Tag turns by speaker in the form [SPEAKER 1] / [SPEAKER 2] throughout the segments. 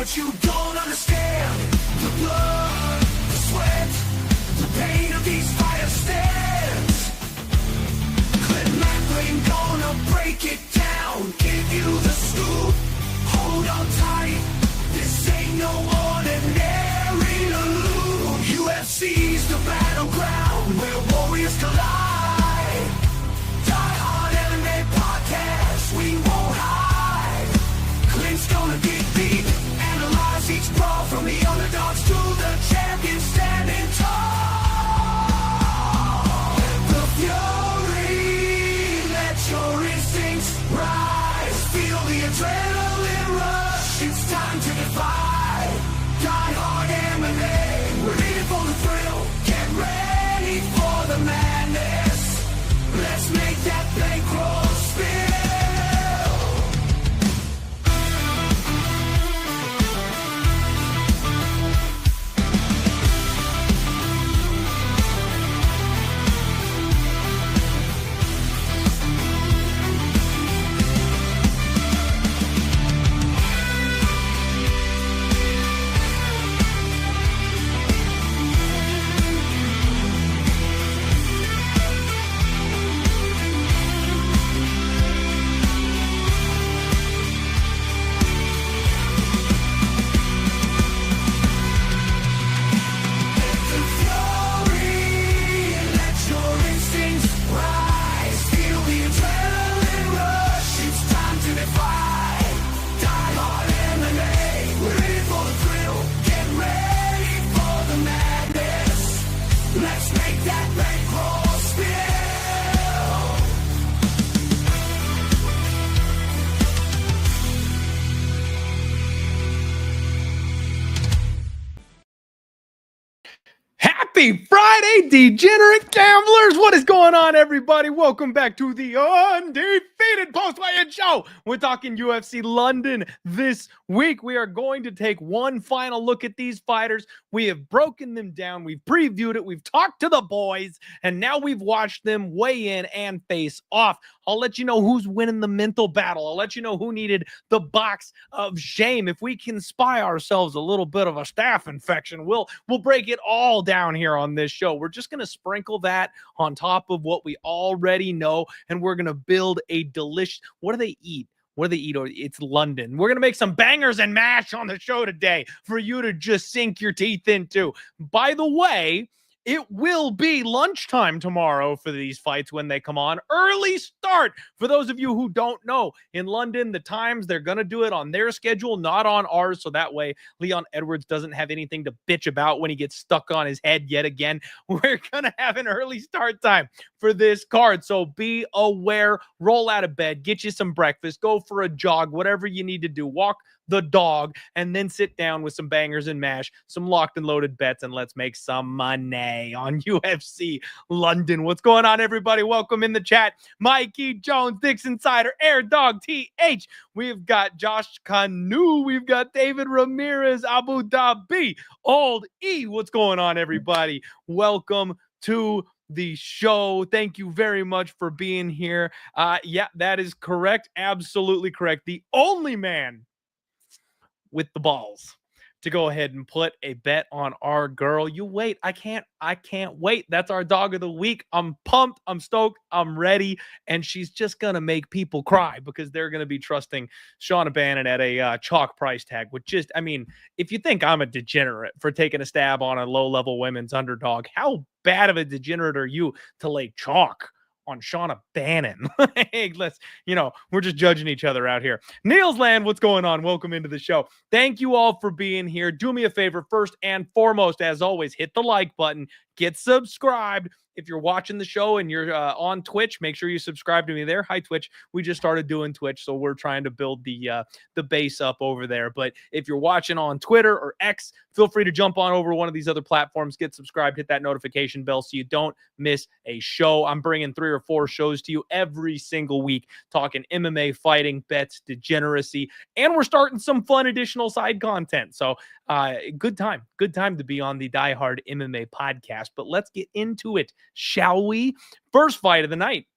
[SPEAKER 1] but you don't understand the blood, the sweat, the pain of these fire stands. Clint gonna break it down, give you the scoop. Hold on tight, this ain't no ordinary loot. UFC's the battleground where warriors collide. DIEHARD MMA podcast, we won't hide. Clint's gonna dig deep, analyze each brawl from the underdogs to the champions standing tall. The fury, let your instincts rise. Feel the adrenaline rush, it's time to defy. DIEHARD MMA, we're in it for the thrill. Get ready for the madness. Let's make that bankroll spill.
[SPEAKER 2] Happy Friday, degenerate gamblers! What is going on, everybody? Welcome back to the Undefeated Post-Fight Show. We're talking UFC London this week. We are going to take one final look at these fighters. We have broken them down. We've previewed it. We've talked to the boys, and now we've watched them weigh in and face off. I'll let you know who's winning the mental battle. I'll let you know who needed the box of shame. If we can spy ourselves a little bit of a staph infection, we'll break it all down here on this show. We're just going to sprinkle that on top of what we already know, and we're going to build a delicious... What do they eat? What do they eat? It's London. We're going to make some bangers and mash on the show today for you to just sink your teeth into. By the way, it will be lunchtime tomorrow for these fights when they come on. Early start. For those of you who don't know, in London, the times, they're going to do it on their schedule, not on ours. So that way, Leon Edwards doesn't have anything to bitch about when he gets stuck on his head yet again. We're going to have an early start time for this card. So be aware. Roll out of bed. Get you some breakfast. Go for a jog. Whatever you need to do. Walk the dog, and then sit down with some bangers and mash, some locked and loaded bets, and let's make some money on UFC London. What's going on, everybody? Welcome in the chat. Mikey Jones, Dix Insider, Air Dog TH. We've got Josh Kanu. We've got David Ramirez, Abu Dhabi. Old E. What's going on, everybody? Welcome to the show. Thank you very much for being here. Yeah, that is correct. Absolutely correct. The only man with the balls to go ahead and put a bet on our girl. You wait. I can't wait. That's our dog of the week. I'm pumped. I'm stoked. I'm ready. And she's just going to make people cry because they're going to be trusting Shauna Bannon at a chalk price tag, which just, I mean, if you think I'm a degenerate for taking a stab on a low-level women's underdog, how bad of a degenerate are you to lay chalk on Shauna Bannon? Hey, we're just judging each other out here. Niels Land, what's going on? Welcome into the show. Thank you all for being here. Do me a favor, first and foremost, as always, hit the like button, get subscribed. If you're watching the show and you're on Twitch, make sure you subscribe to me there. Hi, Twitch. We just started doing Twitch, so we're trying to build the base up over there. But if you're watching on Twitter or X, feel free to jump on over one of these other platforms, get subscribed, hit that notification bell so you don't miss a show. I'm bringing 3 or 4 shows to you every single week, talking MMA, fighting, bets, degeneracy, and we're starting some fun additional side content. So good time to be on the DieHard MMA podcast. But let's get into it, shall we? First fight of the night.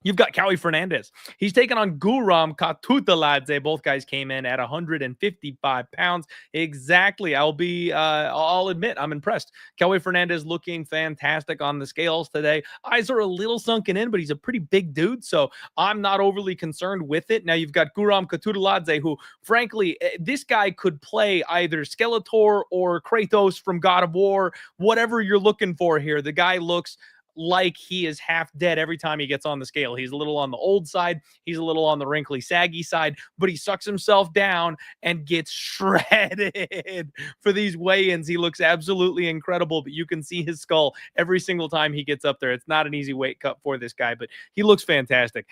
[SPEAKER 2] You've got Fernandez. He's taking on Guram Katut. Both guys came in at 155 pounds. Exactly. I'll admit, I'm impressed. Fernandez looking fantastic on the scales today. Eyes are a little sunken in, but he's a pretty big dude, so I'm not overly concerned with it. Now you've got Guram Katut, who, frankly, this guy could play either Skeletor or Kratos from God of War, whatever you're looking for here. The guy looks like he is half dead every time he gets on the scale. He's a little on the old side. He's a little on the wrinkly, saggy side, but he sucks himself down and gets shredded for these weigh-ins. He looks absolutely incredible, but you can see his skull every single time he gets up there. It's not an easy weight cut for this guy, but he looks fantastic.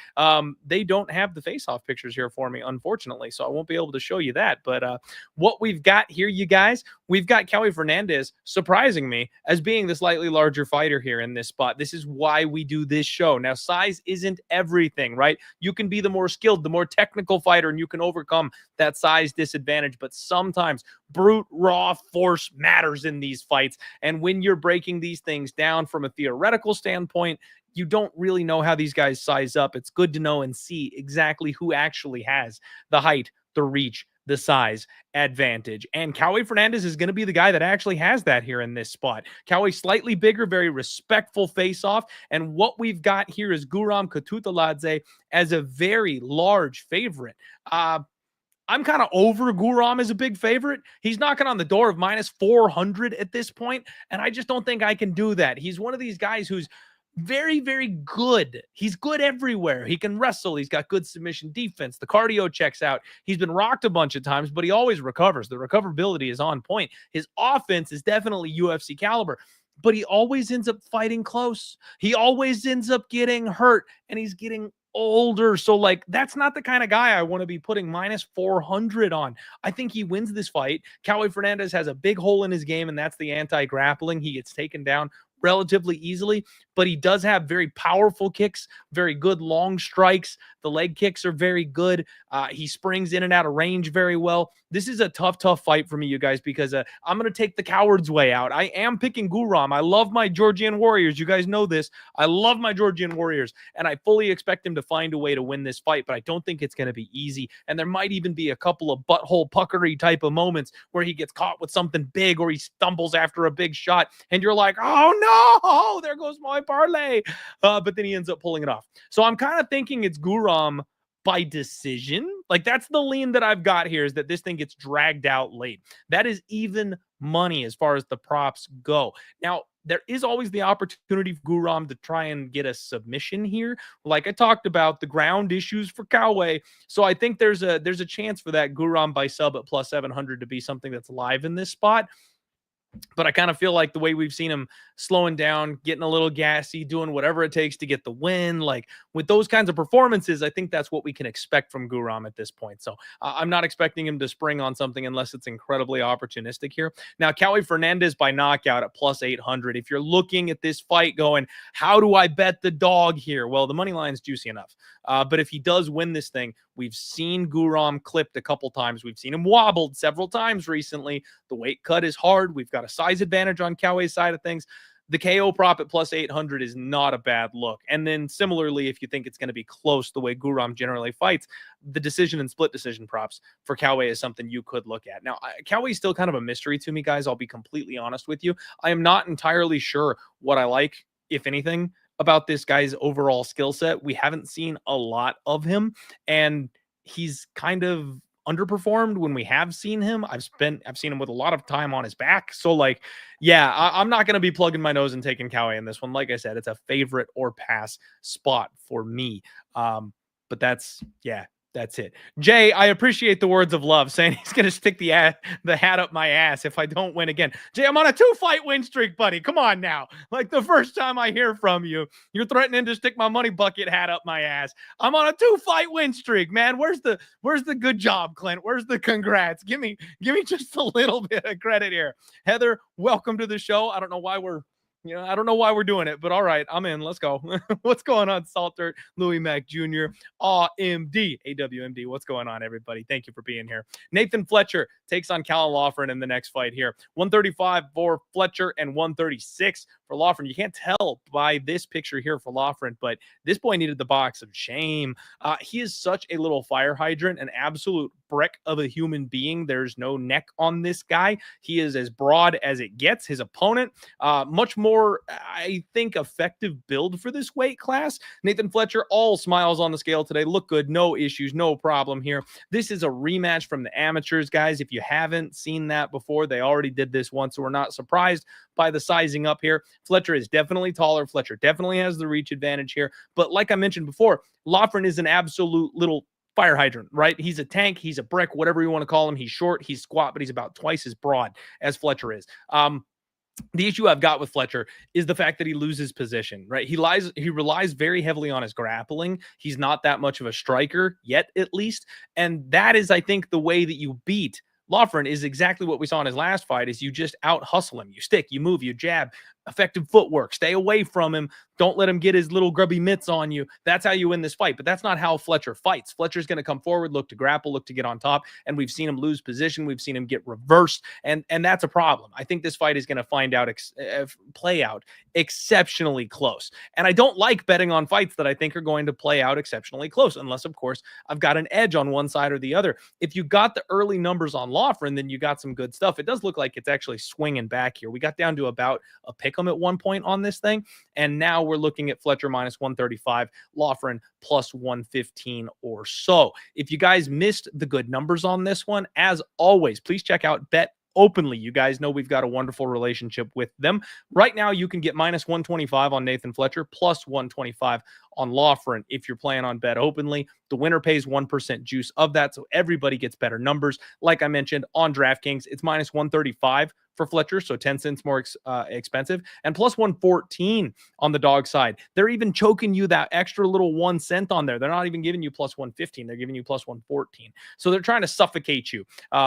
[SPEAKER 2] They don't have the face-off pictures here for me, unfortunately, so I won't be able to show you that. But what we've got here, you guys, we've got Fernandez surprising me as being the slightly larger fighter here in this spot. This is why we do this show. Now, size isn't everything, right? You can be the more skilled, the more technical fighter, and you can overcome that size disadvantage. But sometimes brute, raw force matters in these fights. And when you're breaking these things down from a theoretical standpoint, you don't really know how these guys size up. It's good to know and see exactly who actually has the height, the reach, the size advantage. And Fernandez is going to be the guy that actually has that here in this spot. Slightly bigger, very respectful face-off. And what we've got here is Guram Katut as a very large favorite. I'm kind of over Guram as a big favorite. He's knocking on the door of minus 400 at this point, and I just don't think I can do that. He's one of these guys who's very, very good. He's good everywhere. He can wrestle. He's got good submission defense. The cardio checks out. He's been rocked a bunch of times, but he always recovers. The recoverability is on point. His offense is definitely UFC caliber, but he always ends up fighting close. He always ends up getting hurt, and he's getting older. So, like, that's not the kind of guy I want to be putting minus 400 on. I think he wins this fight. Fernandez has a big hole in his game, and that's the anti-grappling. He gets taken down relatively easily, but he does have very powerful kicks, very good long strikes. The leg kicks are very good. He springs in and out of range very well. This is a tough fight for me, you guys, because I'm going to take the coward's way out. I am picking Guram. I love my Georgian Warriors. You guys know this. I love my Georgian Warriors, and I fully expect him to find a way to win this fight, but I don't think it's going to be easy, and there might even be a couple of butthole puckery type of moments where he gets caught with something big or he stumbles after a big shot, and you're like, oh, no, there goes my parlay. But then he ends up pulling it off. So I'm kind of thinking it's Guram by decision. Like, that's the lean that I've got here, is that this thing gets dragged out late. That is even money as far as the props go. Now, there is always the opportunity for Guram to try and get a submission here. Like I talked about, the ground issues for Coway. So I think there's a chance for that Guram by sub at plus 700 to be something that's live in this spot. But I kind of feel like the way we've seen him slowing down, getting a little gassy, doing whatever it takes to get the win, like with those kinds of performances, I think that's what we can expect from Guram at this point. So I'm not expecting him to spring on something unless it's incredibly opportunistic here. Now, Fernandez by knockout at plus 800. If you're looking at this fight going, how do I bet the dog here? Well, the money line's juicy enough. But if he does win this thing, we've seen Guram clipped a couple times. We've seen him wobbled several times recently. The weight cut is hard. We've got a size advantage on Coway's side of things. The KO prop at plus 800 is not a bad look. And then similarly, if you think it's going to be close the way Guram generally fights, the decision and split decision props for Coway is something you could look at. Now, Coway is still kind of a mystery to me, guys. I'll be completely honest with you. I am not entirely sure what I like, if anything, about this guy's overall skill set. We haven't seen a lot of him, and he's kind of underperformed when we have seen him. I've seen him with a lot of time on his back. So, like, yeah, I'm not going to be plugging my nose and taking Coway in this one. Like I said, it's a favorite or pass spot for me. But that's it. Jay, I appreciate the words of love, saying he's going to stick the hat up my ass if I don't win again. Jay, I'm on a 2-fight win streak, buddy. Come on now. Like, the first time I hear from you, you're threatening to stick my money bucket hat up my ass. I'm on a 2-fight win streak, man. Where's the good job, Clint? Where's the congrats? Give me just a little bit of credit here. Heather, welcome to the show. I don't know why we're doing it, but all right, I'm in. Let's go. What's going on, Saltert, Louis Mack Jr., AMD, AWMD? What's going on, everybody? Thank you for being here. Nathan Fletcher takes on Laughren in the next fight here. 135 for Fletcher and 136 for Laughren. You can't tell by this picture here for Laughren, but this boy needed the box of shame. He is such a little fire hydrant, an absolute brick of a human being. There's no neck on this guy. He is as broad as it gets. His opponent, much more, I think, effective build for this weight class. Nathan Fletcher, all smiles on the scale today. Look good. No issues. No problem here. This is a rematch from the amateurs, guys. If you haven't seen that before, they already did this once, so we're not surprised by the sizing up here. Fletcher is definitely taller. Fletcher definitely has the reach advantage here. But like I mentioned before, Laughren is an absolute little fire hydrant, right? He's a tank, he's a brick, whatever you want to call him. He's short, he's squat, but he's about twice as broad as Fletcher is. The issue I've got with Fletcher is the fact that he loses position, right? He relies very heavily on his grappling. He's not that much of a striker yet, at least. And that is, I think, the way that you beat Laughren is exactly what we saw in his last fight, is you just out hustle him. You stick, you move, you jab, effective footwork, stay away from him. Don't let him get his little grubby mitts on you. That's how you win this fight. But that's not how Fletcher fights. Fletcher's going to come forward, look to grapple, look to get on top. And we've seen him lose position. We've seen him get reversed. And that's a problem. I think this fight is going to play out exceptionally close. And I don't like betting on fights that I think are going to play out exceptionally close, unless, of course, I've got an edge on one side or the other. If you got the early numbers on Laughren, then you got some good stuff. It does look like it's actually swinging back here. We got down to about a pick 'em at one point on this thing, and now we're looking at Fletcher minus 135, Laughren plus 115 or so. If you guys missed the good numbers on this one, as always, please check out Bet Openly. You guys know we've got a wonderful relationship with them. Right now, you can get minus 125 on Nathan Fletcher, plus 125 on Laughren if you're playing on Bet Openly. The winner pays 1% juice of that, so everybody gets better numbers. Like I mentioned, on DraftKings, it's minus 135 for Fletcher, so 10 cents more expensive, and plus 114 on the dog side. They're even choking you that extra little 1 cent on there. They're not even giving you plus 115. They're giving you plus 114. So they're trying to suffocate you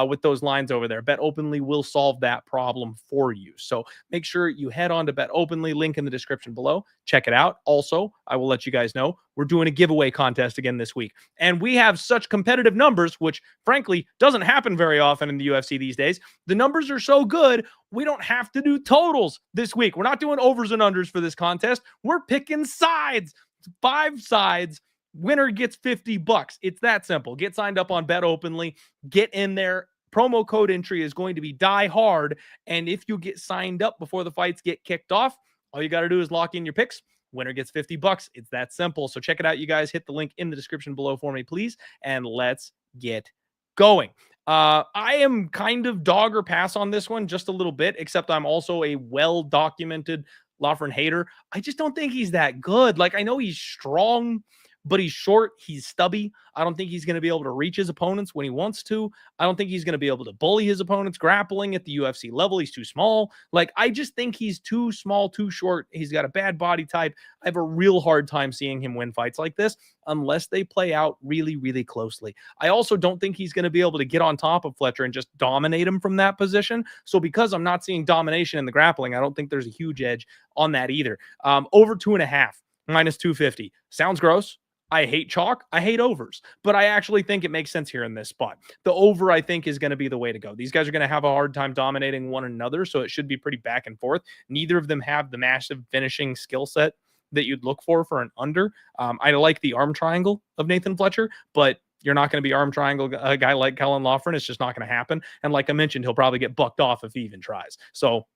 [SPEAKER 2] with those lines over there. Bet Openly will solve that problem for you. So make sure you head on to Bet Openly, link in the description below. Check it out. Also, I will let you guys know we're doing a giveaway contest again this week. And we have such competitive numbers, which frankly doesn't happen very often in the UFC these days. The numbers are so good, we don't have to do totals this week. We're not doing overs and unders for this contest. We're picking sides. 5 sides. Winner gets $50. It's that simple. Get signed up on Bet Openly. Get in there. Promo code entry is going to be DIEHARD. And if you get signed up before the fights get kicked off, all you got to do is lock in your picks. Winner gets $50. It's that simple. So check it out, you guys. Hit the link in the description below for me, please. And let's get going. I am kind of dog or pass on this one just a little bit, except I'm also a well-documented Laughren hater. I just don't think he's that good. Like, I know he's strong, but he's short. He's stubby. I don't think he's going to be able to reach his opponents when he wants to. I don't think he's going to be able to bully his opponents grappling at the UFC level. He's too small. Like, I just think he's too small, too short. He's got a bad body type. I have a real hard time seeing him win fights like this unless they play out really, really closely. I also don't think he's going to be able to get on top of Fletcher and just dominate him from that position. So because I'm not seeing domination in the grappling, I don't think there's a huge edge on that either. Over 2.5, minus 250. Sounds gross. I hate chalk. I hate overs, but I actually think it makes sense here in this spot. The over, I think, is going to be the way to go. These guys are going to have a hard time dominating one another, so it should be pretty back and forth. Neither of them have the massive finishing skill set that you'd look for an under. I like the arm triangle of Nathan Fletcher, but you're not going to be arm triangle a guy like Kellen Laughren. It's just not going to happen. And like I mentioned, he'll probably get bucked off if he even tries. So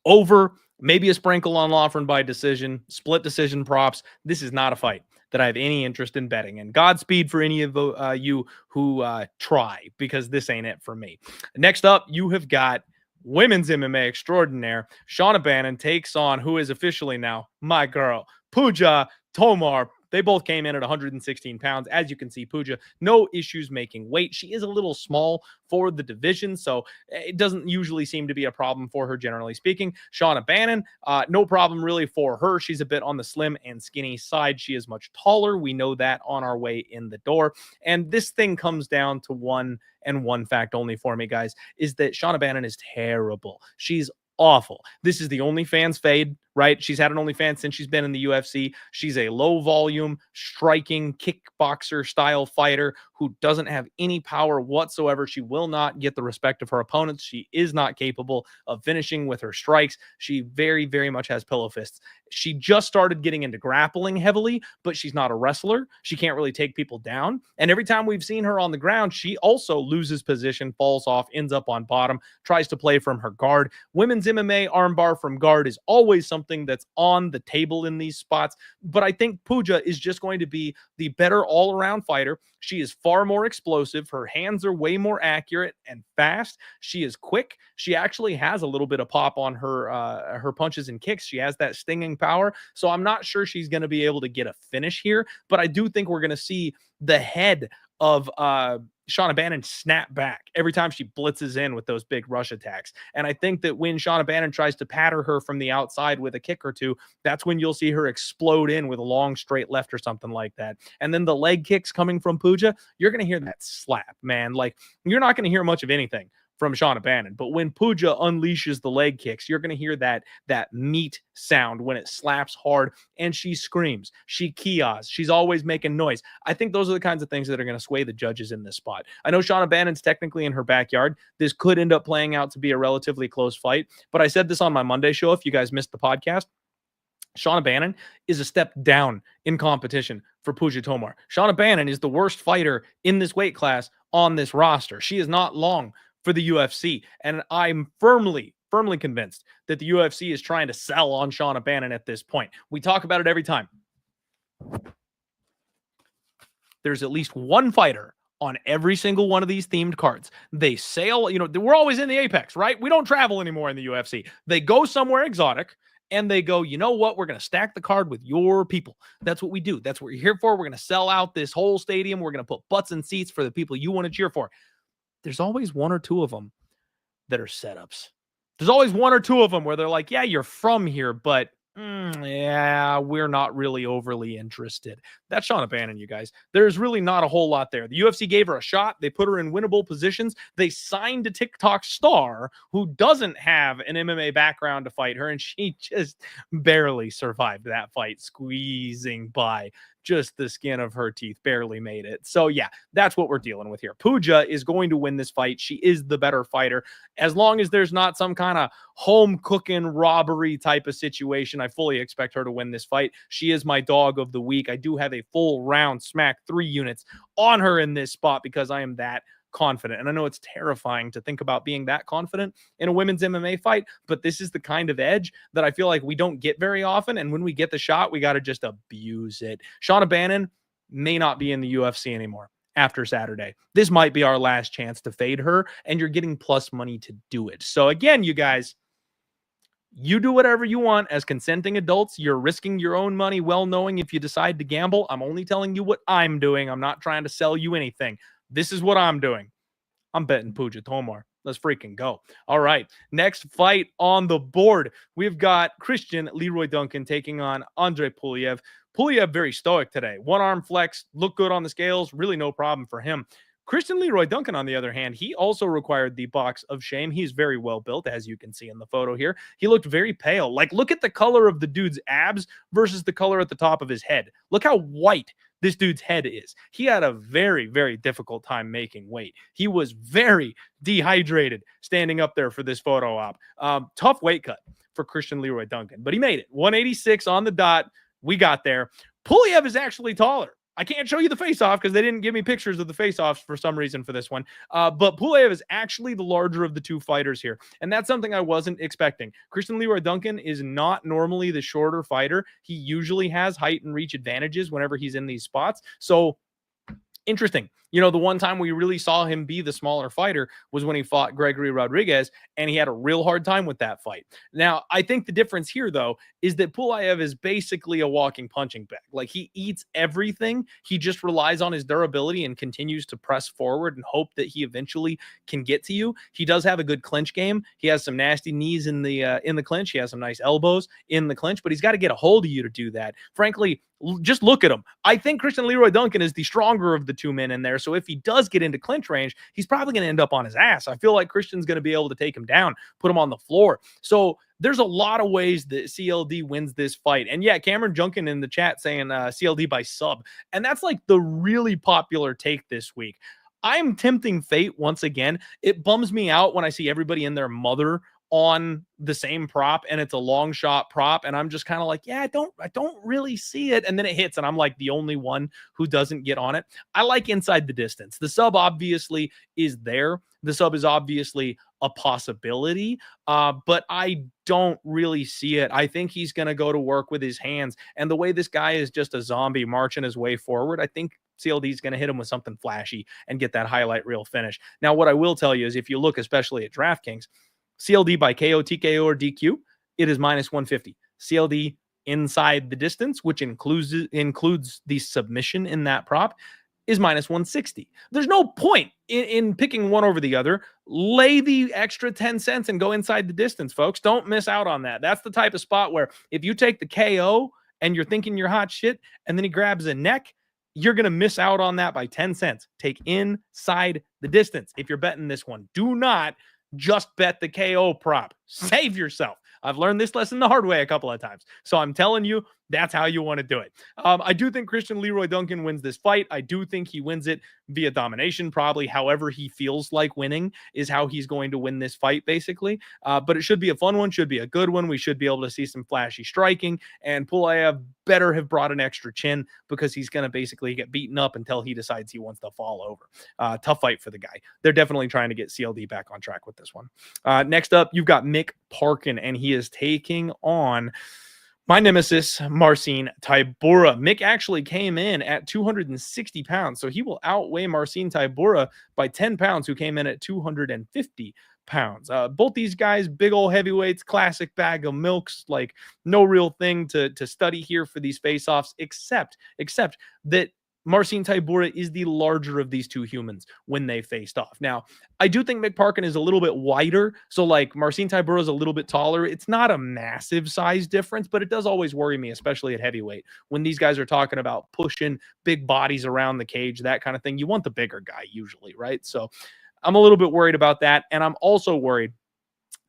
[SPEAKER 2] over, maybe a sprinkle on Laughren by decision, split decision props. This is not a fight that I have any interest in betting. And Godspeed for any of you who try, because this ain't it for me. Next up, you have got women's MMA extraordinaire. Shauna Bannon takes on who is officially now my girl, Pooja Tomar. They both came in at 116 pounds. As you can see, Pooja, no issues making weight. She is a little small for the division, so it doesn't usually seem to be a problem for her, generally speaking. Shauna Bannon, no problem really for her. She's a bit on the slim and skinny side. She is much taller. We know that on our way in the door. And this thing comes down to one fact only for me, guys, is that Shauna Bannon is terrible. She's awful. This is the only fans fade right? She's had an OnlyFans since she's been in the UFC. She's a low volume, striking, kickboxer style fighter who doesn't have any power whatsoever. She will not get the respect of her opponents. She is not capable of finishing with her strikes. She very, very much has pillow fists. She just started getting into grappling heavily, but she's not a wrestler. She can't really take people down. And every time we've seen her on the ground, she also loses position, falls off, ends up on bottom, tries to play from her guard. Women's MMA armbar from guard is always something that's on the table in these spots. But I think Pooja is just going to be the better all-around fighter. She is far more explosive. Her hands are way more accurate and fast. She is quick. She actually has a little bit of pop on her punches and kicks. She has that stinging power. So I'm not sure she's going to be able to get a finish here, but I do think we're going to see the head of Shauna Bannon snap back every time she blitzes in with those big rush attacks. And I think that when Shauna Bannon tries to patter her from the outside with a kick or two, that's when you'll see her explode in with a long straight left or something like that. And then the leg kicks coming from Pooja, you're going to hear that slap, man. Like, you're not going to hear much of anything from Shauna Bannon, but when Pooja unleashes the leg kicks, you're going to hear that meat sound when it slaps hard, and she screams, she kiosks, she's always making noise. I think those are the kinds of things that are going to sway the judges in this spot. I know Shauna Bannon's technically in her backyard. This could end up playing out to be a relatively close fight, but I said this on my Monday show if you guys missed the podcast. Shauna Bannon is a step down in competition for Pooja Tomar. Shauna Bannon is the worst fighter in this weight class on this roster. She is not long for the UFC, and I'm firmly convinced that the UFC is trying to sell on Shauna Bannon at this point. We talk about it every time. There's at least one fighter on every single one of these themed cards. They sail, we're always in the apex, right? We don't travel anymore in the UFC. They go somewhere exotic, and they go, you know what? We're going to stack the card with your people. That's what we do. That's what you're here for. We're going to sell out this whole stadium. We're going to put butts in seats for the people you want to cheer for. There's always one or two of them that are setups. There's always one or two of them where they're like, yeah, you're from here, but yeah, we're not really overly interested. That's Shauna Bannon, you guys. There's really not a whole lot there. The UFC gave her a shot. They put her in winnable positions. They signed a TikTok star who doesn't have an MMA background to fight her, and she just barely survived that fight, squeezing by just the skin of her teeth, barely made it. So yeah, that's what we're dealing with here. Pooja is going to win this fight. She is the better fighter. As long as there's not some kind of home cooking robbery type of situation, I fully expect her to win this fight. She is my dog of the week. I do have a full round smack 3 units on her in this spot because I am that confident. And I know it's terrifying to think about being that confident in a women's MMA fight, but this is the kind of edge that I feel like we don't get very often. And when we get the shot, we got to just abuse it. Shauna Bannon may not be in the UFC anymore after Saturday. This might be our last chance to fade her, and you're getting plus money to do it. So again, you guys, you do whatever you want as consenting adults. You're risking your own money, well knowing if you decide to gamble. I'm only telling you what I'm doing. I'm not trying to sell you anything. This is what I'm doing. I'm betting Pooja Tomar. Let's freaking go. All right. Next fight on the board. We've got Christian Leroy Duncan taking on Andre Pulv. Pulv very stoic today. One arm flex, looked good on the scales. Really no problem for him. Christian Leroy Duncan, on the other hand, he also required the box of shame. He's very well built, as you can see in the photo here. He looked very pale. Like, look at the color of the dude's abs versus the color at the top of his head. Look how white this dude's head is. He had a very, very difficult time making weight. He was very dehydrated standing up there for this photo op. Tough weight cut for Christian Leroy Duncan, but he made it. 186 on the dot. We got there. Pulv is actually taller. I can't show you the face-off because they didn't give me pictures of the face-offs for some reason for this one. But Pulv is actually the larger of the two fighters here. And that's something I wasn't expecting. Christian Leroy Duncan is not normally the shorter fighter. He usually has height and reach advantages whenever he's in these spots. So interesting. The one time we really saw him be the smaller fighter was when he fought Gregory Rodriguez, and he had a real hard time with that fight. Now, I think the difference here, though, is that Pulv is basically a walking punching bag. Like, he eats everything. He just relies on his durability and continues to press forward and hope that he eventually can get to you. He does have a good clinch game. He has some nasty knees in the clinch. He has some nice elbows in the clinch, but he's got to get a hold of you to do that. Frankly, Just look at him. I think Christian Leroy Duncan is the stronger of the two men in there. So if he does get into clinch range, he's probably going to end up on his ass. I feel like Christian's going to be able to take him down, put him on the floor. So there's a lot of ways that CLD wins this fight. And yeah, Cameron Junkin in the chat saying CLD by sub. And that's like the really popular take this week. I'm tempting fate once again. It bums me out when I see everybody and their mother on the same prop and it's a long shot prop. And I'm just kind of like, yeah, I don't really see it. And then it hits and I'm like the only one who doesn't get on it. I like inside the distance. The sub obviously is there. The sub is obviously a possibility, but I don't really see it. I think he's going to go to work with his hands. And the way this guy is just a zombie marching his way forward, I think CLD is going to hit him with something flashy and get that highlight reel finish. Now, what I will tell you is if you look especially at DraftKings, CLD by KO, TKO, or DQ, it is minus 150. CLD inside the distance, which includes the submission in that prop, is minus 160. There's no point in picking one over the other. Lay the extra 10 cents and go inside the distance, folks. Don't miss out on that. That's the type of spot where if you take the KO and you're thinking you're hot shit and then he grabs a neck, you're going to miss out on that by 10 cents. Take inside the distance. If you're betting this one, do not just bet the KO prop. Save yourself. I've learned this lesson the hard way a couple of times. So I'm telling you, that's how you want to do it. I do think Christian Leroy Duncan wins this fight. I do think he wins it via domination. Probably however he feels like winning is how he's going to win this fight, basically. But it should be a fun one, should be a good one. We should be able to see some flashy striking. And Pulv better have brought an extra chin because he's going to basically get beaten up until he decides he wants to fall over. Tough fight for the guy. They're definitely trying to get CLD back on track with this one. Next up, you've got Parkin, and he is taking on my nemesis, Marcin Tybura. Mick actually came in at 260 pounds, so he will outweigh Marcin Tybura by 10 pounds, who came in at 250 pounds. Both these guys, big old heavyweights, classic bag of milks, like no real thing to study here for these face-offs, except that Marcin Tybura is the larger of these two humans when they faced off. Now, I do think Parkin is a little bit wider, so like Marcin Tybura is a little bit taller. It's not a massive size difference, but it does always worry me, especially at heavyweight, when these guys are talking about pushing big bodies around the cage, that kind of thing. You want the bigger guy usually, right? So I'm a little bit worried about that, and I'm also worried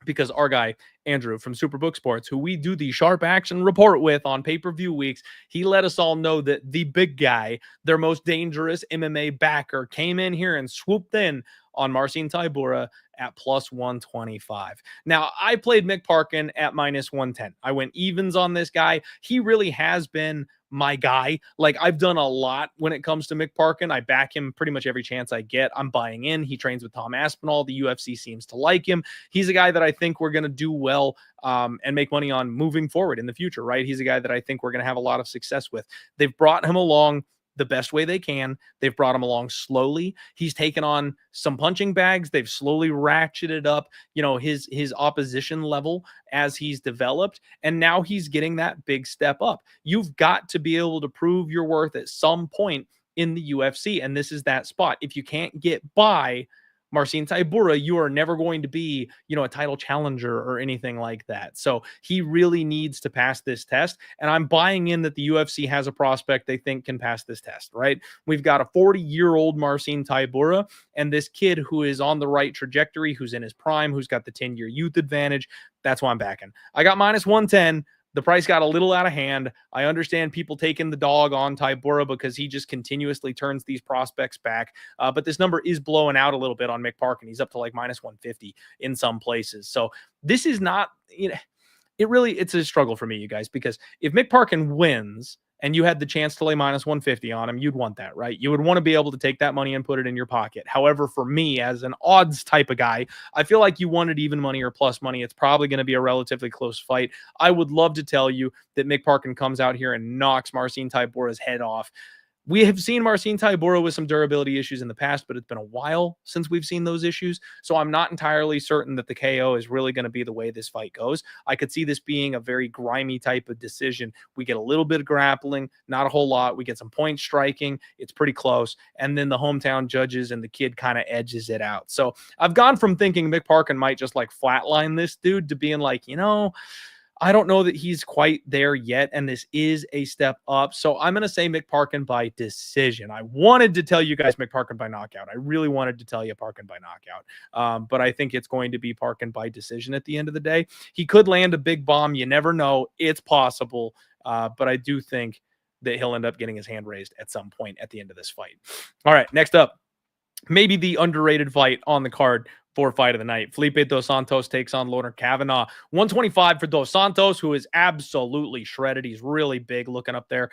[SPEAKER 2] because our guy, Andrew from Superbook Sports, who we do the sharp action report with on pay-per-view weeks, he let us all know that the big guy, their most dangerous MMA backer, came in here and swooped in on Marcin Tybura at plus 125. Now, I played Parkin at minus 110. I went evens on this guy. He really has been my guy. Like, I've done a lot when it comes to Parkin. I back him pretty much every chance I get. I'm buying in. He trains with Tom Aspinall. The UFC seems to like him. He's a guy that I think we're going to do well and make money on moving forward in the future, right? He's a guy that I think we're going to have a lot of success with. They've brought him along the best way they can. They've brought him along slowly. He's taken on some punching bags. They've slowly ratcheted up, his opposition level as he's developed. And now he's getting that big step up. You've got to be able to prove your worth at some point in the UFC. And this is that spot. If you can't get by Marcin Tybura, you are never going to be, a title challenger or anything like that. So he really needs to pass this test. And I'm buying in that the UFC has a prospect they think can pass this test, right? We've got a 40-year-old Marcin Tybura and this kid who is on the right trajectory, who's in his prime, who's got the 10-year youth advantage. That's why I'm backing. I got minus 110. The price got a little out of hand. I understand people taking the dog on Tybura because he just continuously turns these prospects back. But this number is blowing out a little bit on Parkin. He's up to like minus 150 in some places. So this is not, it's a struggle for me, you guys, because if Parkin wins and you had the chance to lay minus 150 on him, you'd want that, right? You would want to be able to take that money and put it in your pocket. However, for me, as an odds type of guy, I feel like you wanted even money or plus money. It's probably going to be a relatively close fight. I would love to tell you that Parkin comes out here and knocks Marcin Tybura's head off. We have seen Marcin Tybura with some durability issues in the past, but it's been a while since we've seen those issues. So I'm not entirely certain that the KO is really going to be the way this fight goes. I could see this being a very grimy type of decision. We get a little bit of grappling, not a whole lot. We get some point striking. It's pretty close. And then the hometown judges and the kid kind of edges it out. So I've gone from thinking Parkin might just like flatline this dude to being like, I don't know that he's quite there yet, and this is a step up. So I'm going to say McParkin by decision. I wanted to tell you guys McParkin by knockout. I really wanted to tell you Parkin by knockout. But I think it's going to be Parkin by decision at the end of the day. He could land a big bomb. You never know. It's possible. But I do think that he'll end up getting his hand raised at some point at the end of this fight. All right, next up, maybe the underrated fight on the card for fight of the night. Felipe Dos Santos takes on Laughren Kavanagh. 125 for Dos Santos, who is absolutely shredded. He's really big looking up there.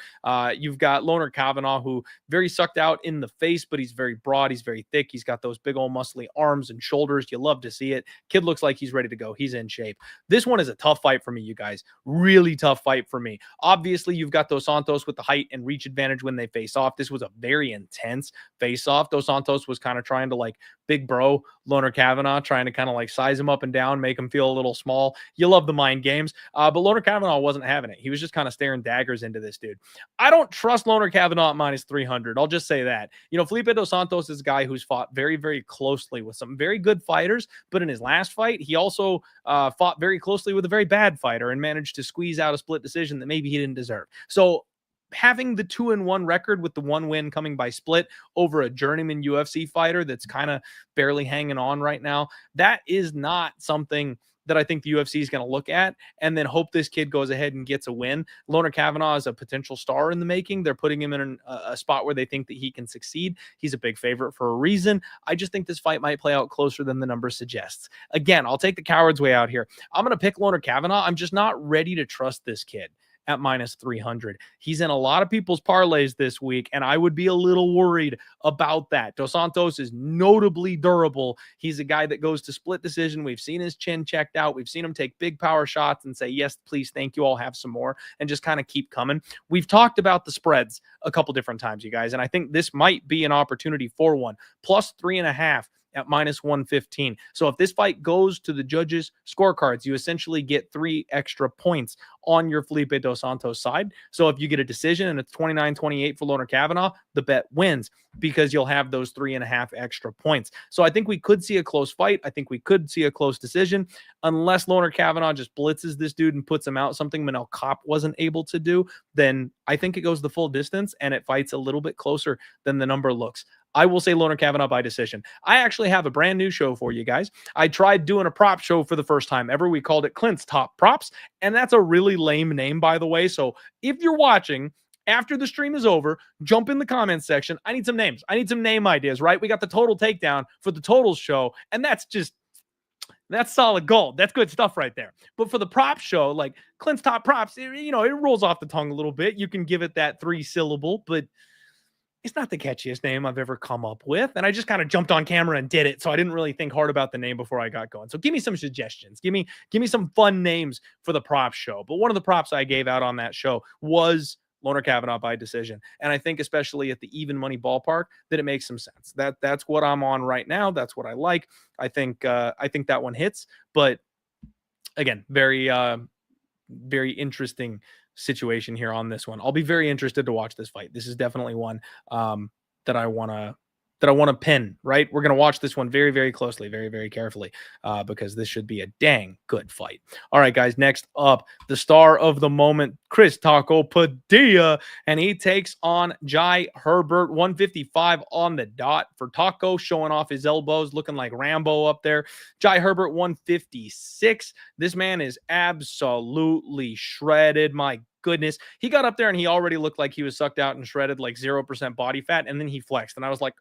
[SPEAKER 2] You've got Laughren Kavanagh, who very sucked out in the face, but he's very broad. He's very thick. He's got those big old muscly arms and shoulders. You love to see it. Kid looks like he's ready to go. He's in shape. This one is a tough fight for me, you guys. Really tough fight for me. Obviously, you've got Dos Santos with the height and reach advantage when they face off. This was a very intense face off. Dos Santos was kind of trying to like big bro Laughren Kavanagh, trying to kind of like size him up and down, make him feel a little small. You love the mind games. But Laughren Kavanagh wasn't having it. He was just kind of staring daggers into this dude. I don't trust Laughren Kavanagh at minus 300. I'll just say that. You know, Felipe Dos Santos is a guy who's fought very, very closely with some very good fighters, but in his last fight, he also fought very closely with a very bad fighter and managed to squeeze out a split decision that maybe he didn't deserve. So having the 2-1 record with the one win coming by split over a journeyman UFC fighter that's kind of barely hanging on right now, that is not something that I think the UFC is going to look at and then hope this kid goes ahead and gets a win. Laughren Kavanagh is a potential star in the making. They're putting him in a spot where they think that he can succeed. He's a big favorite for a reason. I just think this fight might play out closer than the number suggests. Again, I'll take the coward's way out here. I'm going to pick Laughren Kavanagh. I'm just not ready to trust this kid at minus 300. He's in a lot of people's parlays this week, and I would be a little worried about that. Dos Santos is notably durable. He's a guy that goes to split decision. We've seen his chin checked out. We've seen him take big power shots and say, yes, please, thank you, I'll have some more, and just kind of keep coming. We've talked about the spreads a couple different times, you guys, and I think this might be an opportunity for one. Plus 3.5 at minus 115. So if this fight goes to the judges' scorecards, you essentially get 3 extra points on your Felipe Dos Santos side. So if you get a decision and it's 29-28 for Laughren Kavanagh, the bet wins because you'll have those 3.5 extra points. So I think we could see a close fight. I think we could see a close decision unless Laughren Kavanagh just blitzes this dude and puts him out, something Manel Kopp wasn't able to do. Then I think it goes the full distance and it fights a little bit closer than the number looks. I will say Laughren Kavanagh by decision. I actually have a brand new show for you guys. I tried doing a prop show for the first time ever. We called it Clint's Top Props, and that's a really lame name, by the way. So if you're watching after the stream is over, jump in the comments section. I need some names. I need some name ideas, right? We got the total takedown for the totals show, and that's solid gold. That's good stuff right there. But for the prop show, like Clint's Top Props, it rolls off the tongue a little bit. You can give it that 3-syllable, but it's not the catchiest name I've ever come up with. And I just kind of jumped on camera and did it. So I didn't really think hard about the name before I got going. So give me some suggestions. Give me some fun names for the prop show. But one of the props I gave out on that show was Laughren Kavanagh by decision. And I think especially at the even money ballpark that it makes some sense. That's what I'm on right now. That's what I like. I think that one hits. But again, very interesting situation here on this one. I'll be very interested to watch this fight. This is definitely one that I want to pin, right? We're going to watch this one very, very closely, very, very carefully, because this should be a dang good fight. All right, guys, next up, the star of the moment, Chris Taco Padilla, and he takes on Jai Herbert. 155 on the dot for Taco, showing off his elbows, looking like Rambo up there. Jai Herbert, 156. This man is absolutely shredded. My goodness, he got up there and he already looked like he was sucked out and shredded, like 0% body fat, and then he flexed and I was like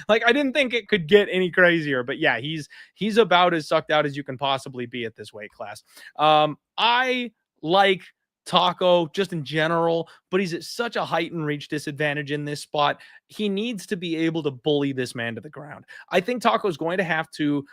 [SPEAKER 2] like I didn't think it could get any crazier. But yeah, he's about as sucked out as you can possibly be at this weight class. I like Taco just in general, but he's at such a height and reach disadvantage in this spot. He needs to be able to bully this man to the ground. I think Taco's going to have to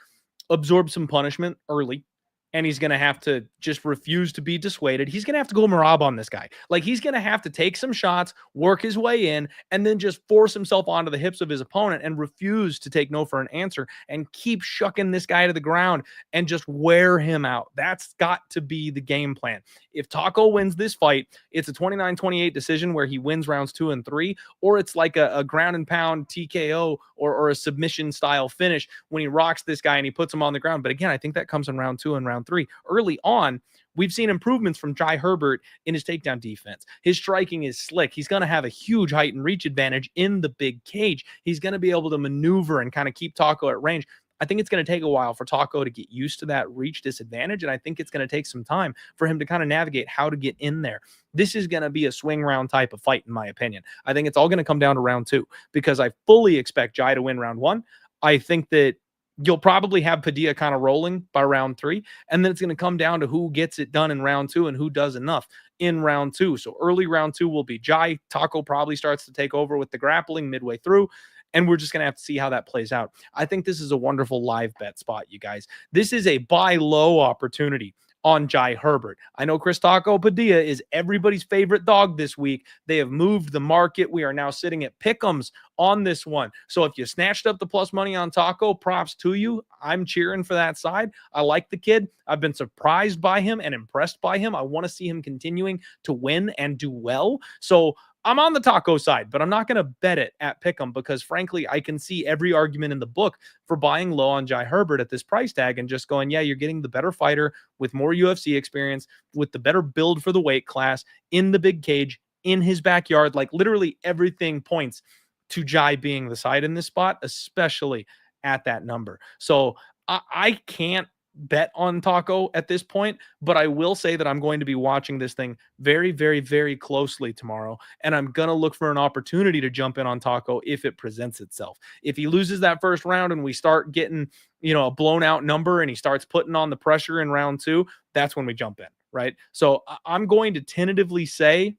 [SPEAKER 2] absorb some punishment early, and he's going to have to just refuse to be dissuaded. He's going to have to go Marab on this guy. Like, he's going to have to take some shots, work his way in, and then just force himself onto the hips of his opponent and refuse to take no for an answer and keep shucking this guy to the ground and just wear him out. That's got to be the game plan. If Taco wins this fight, it's a 29-28 decision where he wins rounds 2 and 3, or it's like a ground and pound TKO or a submission style finish when he rocks this guy and he puts him on the ground. But again, I think that comes in round 2 and round round 3. Early on, we've seen improvements from Jai Herbert in his takedown defense. His striking is slick. He's going to have a huge height and reach advantage in the big cage. He's going to be able to maneuver and kind of keep Taco at range. I think it's going to take a while for Taco to get used to that reach disadvantage, and I think it's going to take some time for him to kind of navigate how to get in there. This is going to be a swing round type of fight, in my opinion. I think it's all going to come down to round 2 because I fully expect Jai to win round 1. I think that you'll probably have Padilla kind of rolling by round 3, and then it's going to come down to who gets it done in round 2 and who does enough in round 2. So early round 2 will be Jai. Taco probably starts to take over with the grappling midway through, and we're just going to have to see how that plays out. I think this is a wonderful live bet spot, you guys. This is a buy low opportunity on Jai Herbert. I know Chris Taco Padilla is everybody's favorite dog this week. They have moved the market. We are now sitting at pick'ems on this one. So if you snatched up the plus money on Taco, props to you. I'm cheering for that side. I like the kid. I've been surprised by him and impressed by him. I want to see him continuing to win and do well. So I'm on the Taco side, but I'm not going to bet it at pick'em because, frankly, I can see every argument in the book for buying low on Jai Herbert at this price tag and just going, yeah, you're getting the better fighter with more UFC experience, with the better build for the weight class, in the big cage, in his backyard. Like, literally everything points to Jai being the side in this spot, especially at that number. So I can't bet on Taco at this point, but I will say that I'm going to be watching this thing very, very, very closely tomorrow, and I'm going to look for an opportunity to jump in on Taco if it presents itself. If he loses that first round and we start getting, a blown out number and he starts putting on the pressure in round 2, that's when we jump in, right? So I'm going to tentatively say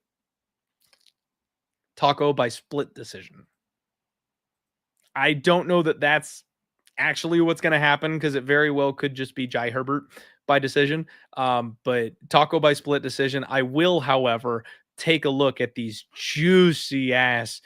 [SPEAKER 2] Taco by split decision. I don't know that that's actually what's going to happen because it very well could just be Jai Herbert by decision. But Taco by split decision. I will, however, take a look at these juicy ass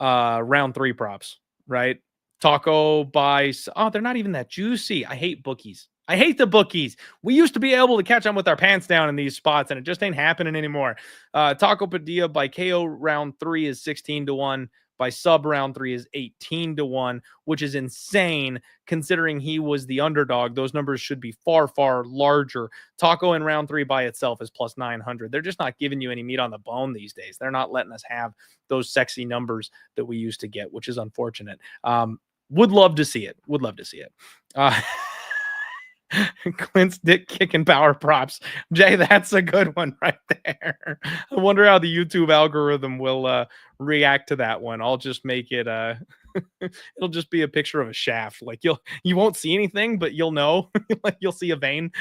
[SPEAKER 2] round 3 props, right? Taco by, they're not even that juicy. I hate bookies. I hate the bookies. We used to be able to catch them with our pants down in these spots, and it just ain't happening anymore. Taco Padilla by KO round 3 is 16-1. By sub round 3 is 18-1, which is insane considering he was the underdog. Those numbers should be far, far larger. Taco in round 3 by itself is plus 900. They're just not giving you any meat on the bone these days. They're not letting us have those sexy numbers that we used to get, which is unfortunate. Would love to see it. Would love to see it. Clint's dick kicking power props. Jay, that's a good one right there. I wonder how the YouTube algorithm will react to that one. I'll just make it it'll just be a picture of a shaft. Like you won't see anything, but you'll know. Like you'll see a vein.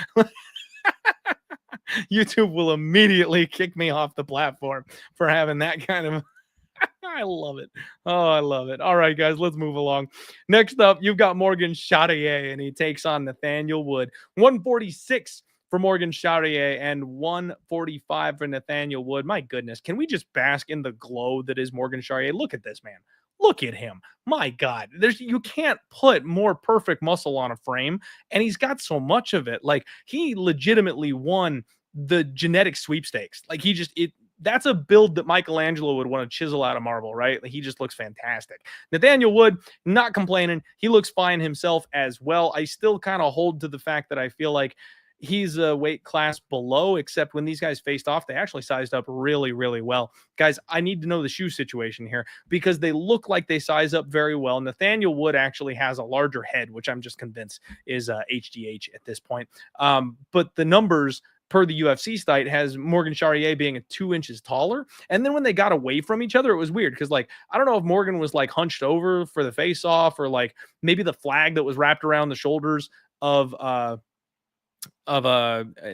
[SPEAKER 2] YouTube will immediately kick me off the platform for having that kind of I love it. Oh, I love it. All right, guys, let's move along. Next up, you've got Morgan Charrier, and he takes on Nathaniel Wood. 146 for Morgan Charrier and 145 for Nathaniel Wood. My goodness, can we just bask in the glow that is Morgan Charrier? Look at this man. Look at him. My God, you can't put more perfect muscle on a frame, and he's got so much of it. Like, he legitimately won the genetic sweepstakes. Like, that's a build that Michelangelo would want to chisel out of marble, right? He just looks fantastic. Nathaniel Wood, not complaining. He looks fine himself as well. I still kind of hold to the fact that I feel like he's a weight class below, except when these guys faced off, they actually sized up really, really well. Guys, I need to know the shoe situation here because they look like they size up very well. Nathaniel Wood actually has a larger head, which I'm just convinced is HGH at this point. But the numbers per the UFC site has Morgan Charrier being 2 inches taller. And then when they got away from each other, it was weird because, like, I don't know if Morgan was like hunched over for the face off or like maybe the flag that was wrapped around the shoulders of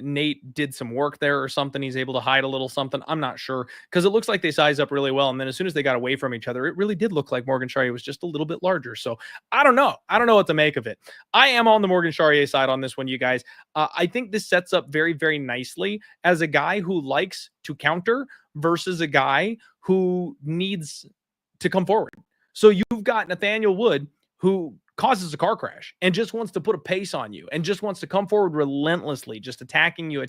[SPEAKER 2] Nate did some work there or something. He's able to hide a little something. I'm not sure because it looks like they size up really well. And then as soon as they got away from each other, it really did look like Morgan Charrier was just a little bit larger. So I don't know. I don't know what to make of it. I am on the Morgan Charrier side on this one, you guys. I think this sets up very, very nicely as a guy who likes to counter versus a guy who needs to come forward. So you've got Nathaniel Wood, who causes a car crash and just wants to put a pace on you and just wants to come forward relentlessly, just attacking you,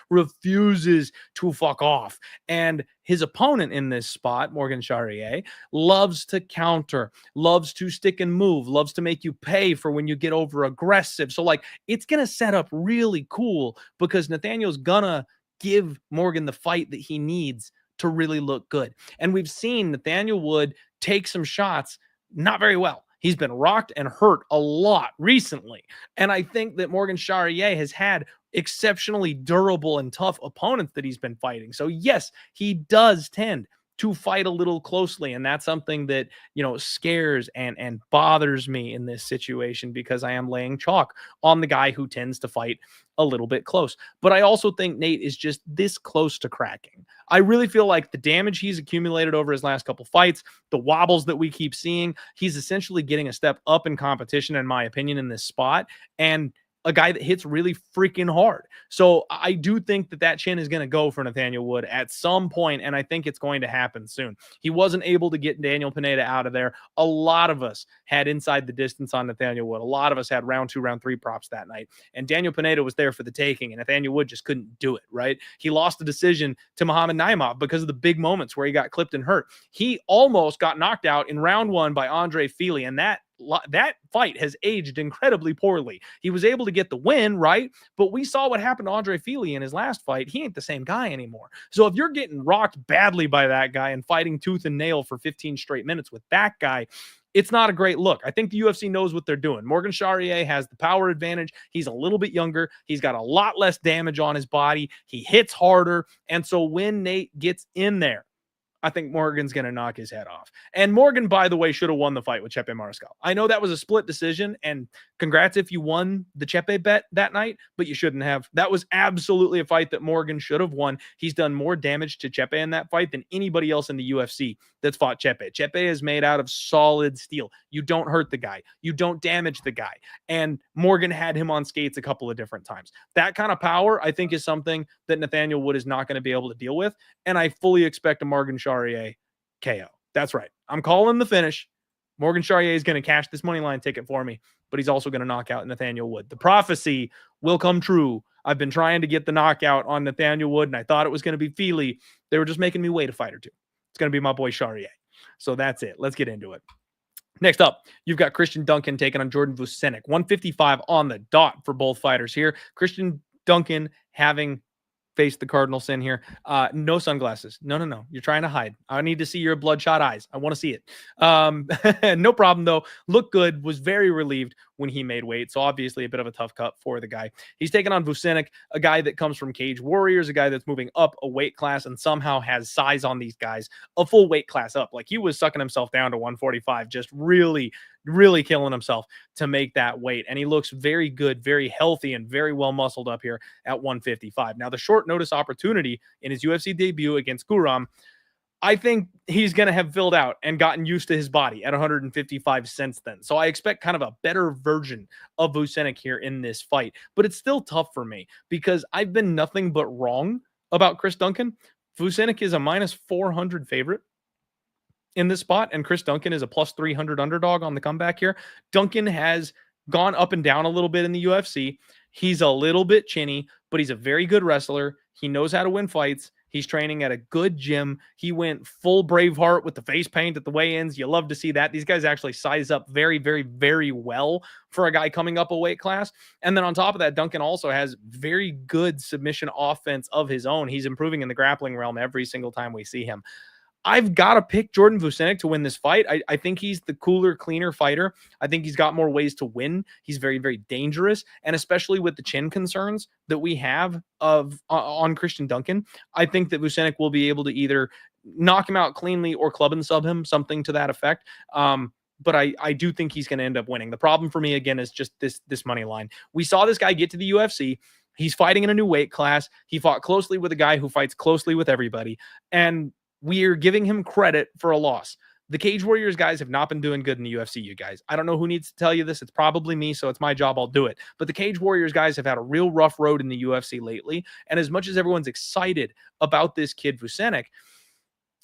[SPEAKER 2] refuses to fuck off. And his opponent in this spot, Morgan Charrier, loves to counter, loves to stick and move, loves to make you pay for when you get over aggressive. So like, it's going to set up really cool because Nathaniel's gonna give Morgan the fight that he needs to really look good. And we've seen Nathaniel Wood take some shots not very well. He's been rocked and hurt a lot recently. And I think that Morgan Charrier has had exceptionally durable and tough opponents that he's been fighting. So yes, he does tend to fight a little closely. And that's something that, scares and bothers me in this situation because I am laying chalk on the guy who tends to fight a little bit close. But I also think Nate is just this close to cracking. I really feel like the damage he's accumulated over his last couple fights, the wobbles that we keep seeing, he's essentially getting a step up in competition, in my opinion, in this spot. And a guy that hits really freaking hard. So I do think that chin is going to go for Nathaniel Wood at some point, and I think it's going to happen soon. He wasn't able to get Daniel Pineda out of there. A lot of us had inside the distance on Nathaniel Wood. A lot of us had round 2, round 3 props that night, and Daniel Pineda was there for the taking, and Nathaniel Wood just couldn't do it, right? He lost the decision to Muhammad Naimov because of the big moments where he got clipped and hurt. He almost got knocked out in round 1 by Andre Fili, and that fight has aged incredibly poorly. He was able to get the win, right? But we saw what happened to Andre Fili in his last fight. He ain't the same guy anymore. So if you're getting rocked badly by that guy and fighting tooth and nail for 15 straight minutes with that guy, it's not a great look. I think the UFC knows what they're doing. Morgan Charrier has the power advantage. He's a little bit younger. He's got a lot less damage on his body. He hits harder. And so when Nate gets in there, I think Morgan's going to knock his head off. And Morgan, by the way, should have won the fight with Chepe Mariscal. I know that was a split decision, and congrats if you won the Chepe bet that night, but you shouldn't have. That was absolutely a fight that Morgan should have won. He's done more damage to Chepe in that fight than anybody else in the UFC that's fought Chepe. Chepe is made out of solid steel. You don't hurt the guy. You don't damage the guy. And Morgan had him on skates a couple of different times. That kind of power, I think, is something that Nathaniel Wood is not going to be able to deal with. And I fully expect a Morgan Charrier KO. That's right. I'm calling the finish. Morgan Charrier is going to cash this money line ticket for me, but he's also going to knock out Nathaniel Wood. The prophecy will come true. I've been trying to get the knockout on Nathaniel Wood, and I thought it was going to be Fili. They were just making me wait a fight or two. It's going to be my boy Charrier. So that's it. Let's get into it. Next up, you've got Christian Duncan taking on Jordan Vucenic. 155 on the dot for both fighters here. Christian Duncan having faced the cardinal sin here. No sunglasses. No. You're trying to hide. I need to see your bloodshot eyes. I want to see it. No problem, though. Looked good. Was very relieved when he made weight. So obviously a bit of a tough cut for the guy. He's taking on Vucenic, a guy that comes from Cage Warriors, a guy that's moving up a weight class and somehow has size on these guys, a full weight class up. Like he was sucking himself down to 145, just really killing himself to make that weight. And he looks very good, very healthy, and very well muscled up here at 155. Now, the short notice opportunity in his UFC debut against Guram, I think he's going to have filled out and gotten used to his body at 155 since then. So I expect kind of a better version of Vucenic here in this fight. But it's still tough for me because I've been nothing but wrong about Chris Duncan. Vucenic is a minus 400 favorite in this spot, and Chris Duncan is a plus 300 underdog on the comeback here. Duncan has gone up and down a little bit in the UFC. He's a little bit chinny, but he's a very good wrestler. He knows how to win fights. He's training at a good gym. He went full Braveheart with the face paint at the weigh-ins. You love to see that. These guys actually size up very, very, very well for a guy coming up a weight class. And then on top of that, Duncan also has very good submission offense of his own. He's improving in the grappling realm every single time we see him. I've got to pick Jordan Vucenic to win this fight. I think he's the cooler, cleaner fighter. I think he's got more ways to win. He's very, very dangerous. And especially with the chin concerns that we have on Christian Duncan, I think that Vucenic will be able to either knock him out cleanly or club and sub him, something to that effect. But I do think he's going to end up winning. The problem for me, again, is just this money line. We saw this guy get to the UFC. He's fighting in a new weight class. He fought closely with a guy who fights closely with everybody. And we're giving him credit for a loss. The Cage Warriors guys have not been doing good in the UFC, you guys. I don't know who needs to tell you this. It's probably me, so it's my job. I'll do it. But the Cage Warriors guys have had a real rough road in the UFC lately. And as much as everyone's excited about this kid, Vucenic,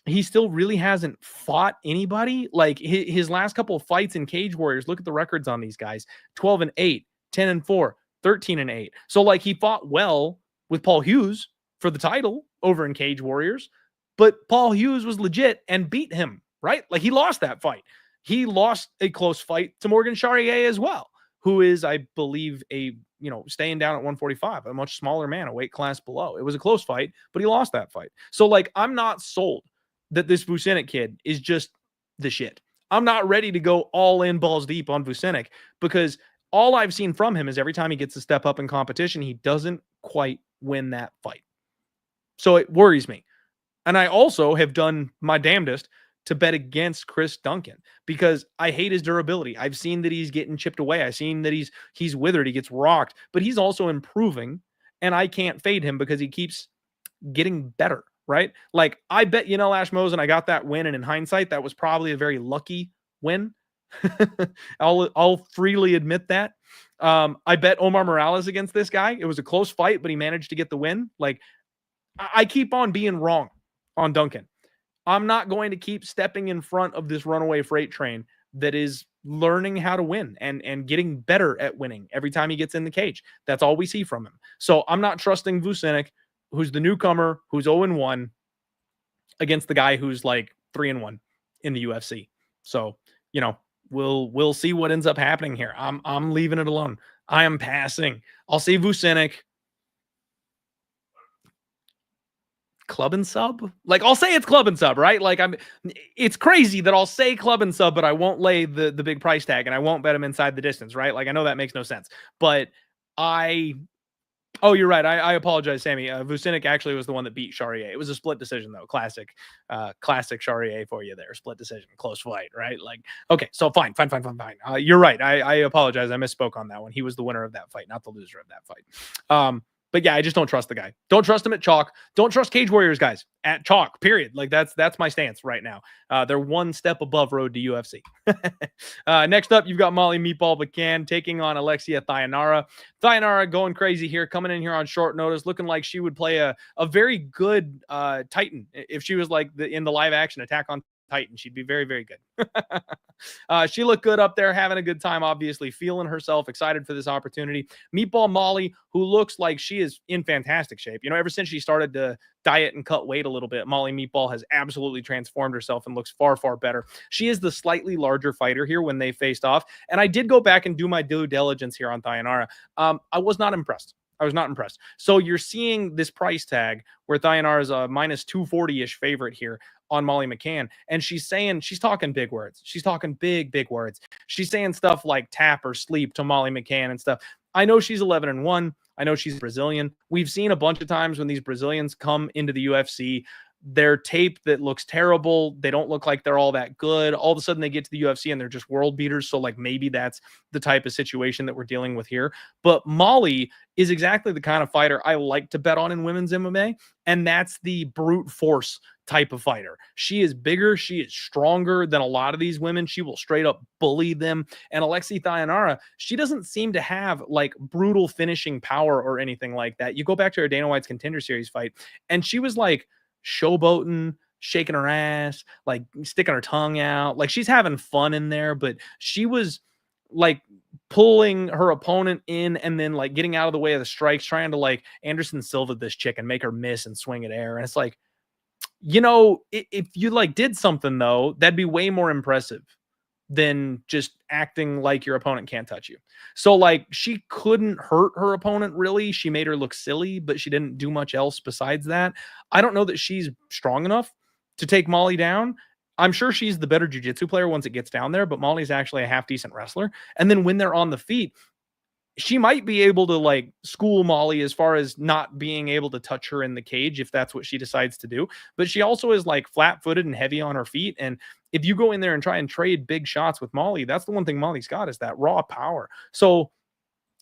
[SPEAKER 2] he still really hasn't fought anybody. Like his last couple of fights in Cage Warriors, look at the records on these guys: 12-8, 10-4, 13-8. So like he fought well with Paul Hughes for the title over in Cage Warriors, but Paul Hughes was legit and beat him, right? Like he lost that fight. He lost a close fight to Morgan Charrier as well, who is, I believe, staying down at 145, a much smaller man, a weight class below. It was a close fight, but he lost that fight. So like, I'm not sold that this Vucenic kid is just the shit. I'm not ready to go all in balls deep on Vucenic, because all I've seen from him is every time he gets to step up in competition, he doesn't quite win that fight. So it worries me. And I also have done my damnedest to bet against Chris Duncan, because I hate his durability. I've seen that he's getting chipped away. I've seen that he's withered. He gets rocked, but he's also improving, and I can't fade him because he keeps getting better, right? Like I bet, Ash Mosen, I got that win, and in hindsight, that was probably a very lucky win. I'll freely admit that. I bet Omar Morales against this guy. It was a close fight, but he managed to get the win. Like I keep on being wrong on Duncan. I'm not going to keep stepping in front of this runaway freight train that is learning how to win and getting better at winning every time he gets in the cage. That's all we see from him. So I'm not trusting Vucenic, who's the newcomer, who's 0-1, against the guy who's like 3-1 in the UFC. So, we'll see what ends up happening here. I'm leaving it alone. I am passing. I'll see Vucenic. Club and sub? Like, I'll say it's club and sub, right? Like, it's crazy that I'll say club and sub, but I won't lay the big price tag, and I won't bet him inside the distance, right? Like, I know that makes no sense, but oh, you're right. I apologize, Sammy. Vucenic actually was the one that beat Charrier. It was a split decision, though. Classic Charrier for you there. Split decision, close fight, right? Like, okay, so fine. You're right. I apologize. I misspoke on that one. He was the winner of that fight, not the loser of that fight. But yeah, I just don't trust the guy. Don't trust him at chalk. Don't trust Cage Warriors guys at chalk, period. Like that's my stance right now. They're one step above road to UFC. Next up, you've got Molly Meatball Mccann taking on Alexia Thayonara. Thayonara going crazy here, coming in here on short notice, looking like she would play a very good Titan. If she was like in the live action Attack on Titan, she'd be very, very good. She looked good up there, having a good time, obviously feeling herself, excited for this opportunity. Meatball Molly, who looks like she is in fantastic shape. Ever since she started to diet and cut weight a little bit, Molly Meatball has absolutely transformed herself and looks far, far better. She is the slightly larger fighter here when they faced off. And I did go back and do my due diligence here on Thayonara. I was not impressed. So you're seeing this price tag where Thayonara is a minus 240-ish favorite here on Molly Mccann. And she's talking big words. She's talking big words. She's saying stuff like tap or sleep to Molly Mccann and stuff. I know she's 11-1. I know she's Brazilian. We've seen a bunch of times when these Brazilians come into the UFC, they're tape that looks terrible. They don't look like they're all that good. All of a sudden they get to the UFC and they're just world beaters. So like maybe that's the type of situation that we're dealing with here. But Molly is exactly the kind of fighter I like to bet on in women's MMA. And that's the brute force type of fighter. She is bigger. She is stronger than a lot of these women. She will straight up bully them. And Alexia Thayonara, she doesn't seem to have like brutal finishing power or anything like that. You go back to her Dana White's Contender Series fight, and she was like showboating, shaking her ass, like sticking her tongue out. Like she's having fun in there, but she was like pulling her opponent in and then like getting out of the way of the strikes, trying to like Anderson Silva this chick and make her miss and swing at air. And it's like, if you like did something though, that'd be way more impressive than just acting like your opponent can't touch you. So like she couldn't hurt her opponent really. She made her look silly, but she didn't do much else besides that. I don't know that she's strong enough to take Molly down. I'm sure she's the better jiu-jitsu player once it gets down there, but Molly's actually a half decent wrestler. And then when they're on the feet, she might be able to like school Molly as far as not being able to touch her in the cage if that's what she decides to do. But she also is like flat-footed and heavy on her feet. And if you go in there and try and trade big shots with Molly, that's the one thing Molly's got is that raw power. So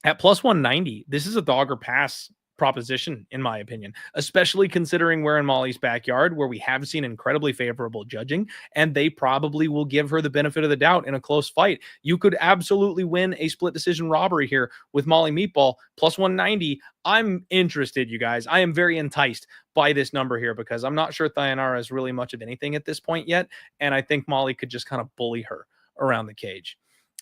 [SPEAKER 2] at plus 190, this is a dog or pass proposition, in my opinion, especially considering we're in Molly's backyard, where we have seen incredibly favorable judging, and they probably will give her the benefit of the doubt in a close fight. You could absolutely win a split decision robbery here with Molly Meatball, plus 190. I'm interested, you guys. I am very enticed by this number here because I'm not sure Thayonara is really much of anything at this point yet, and I think Molly could just kind of bully her around the cage.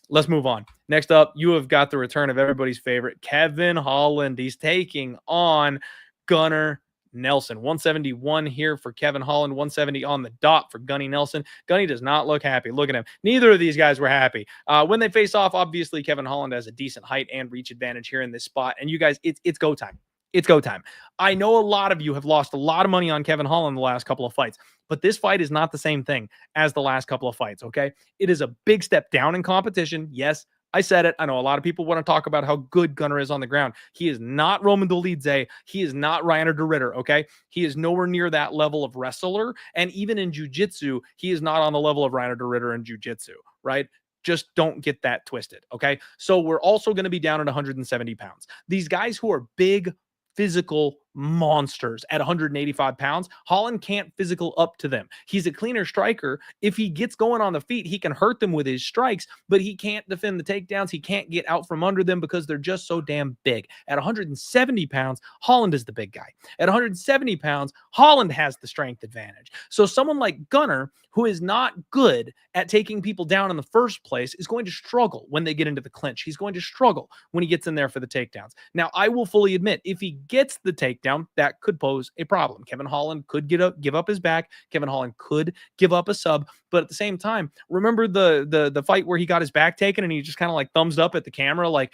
[SPEAKER 2] Let's move on. Next up, you have got the return of everybody's favorite, Kevin Holland. He's taking on Gunnar Nelson. 171 here for Kevin Holland, 170 on the dot for Gunny Nelson. Gunny does not look happy. Look at him. Neither of these guys were happy. When they face off, obviously, Kevin Holland has a decent height and reach advantage here in this spot. And you guys, it's go time. It's go time. I know a lot of you have lost a lot of money on Kevin Holland the last couple of fights, but this fight is not the same thing as the last couple of fights, okay? It is a big step down in competition. Yes, I said it. I know a lot of people want to talk about how good Gunnar is on the ground. He is not Roman Dolidze. He is not Reiner de Ritter, okay? He is nowhere near that level of wrestler. And even in jiu-jitsu, he is not on the level of Reiner de Ritter in jiu-jitsu, right? Just don't get that twisted, okay? So we're also going to be down at 170 pounds. These guys who are big, physical monsters at 185 pounds, Holland can't physical up to them. He's a cleaner striker. If he gets going on the feet, he can hurt them with his strikes, but he can't defend the takedowns. He can't get out from under them because they're just so damn big. At 170 pounds, Holland is the big guy. At 170 pounds, Holland has the strength advantage. So someone like Gunnar, who is not good at taking people down in the first place, is going to struggle when they get into the clinch. He's going to struggle when he gets in there for the takedowns. Now, I will fully admit, if he gets the takedown, that could pose a problem. Kevin Holland could give up his back. Kevin Holland could give up a sub, but at the same time, remember the fight where he got his back taken and he just kind of like thumbs up at the camera? Like,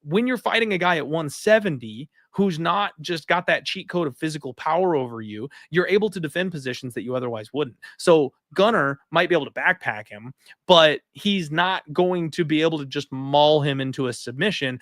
[SPEAKER 2] when you're fighting a guy at 170 who's not just got that cheat code of physical power over you, you're able to defend positions that you otherwise wouldn't. So Gunnar might be able to backpack him, but he's not going to be able to just maul him into a submission.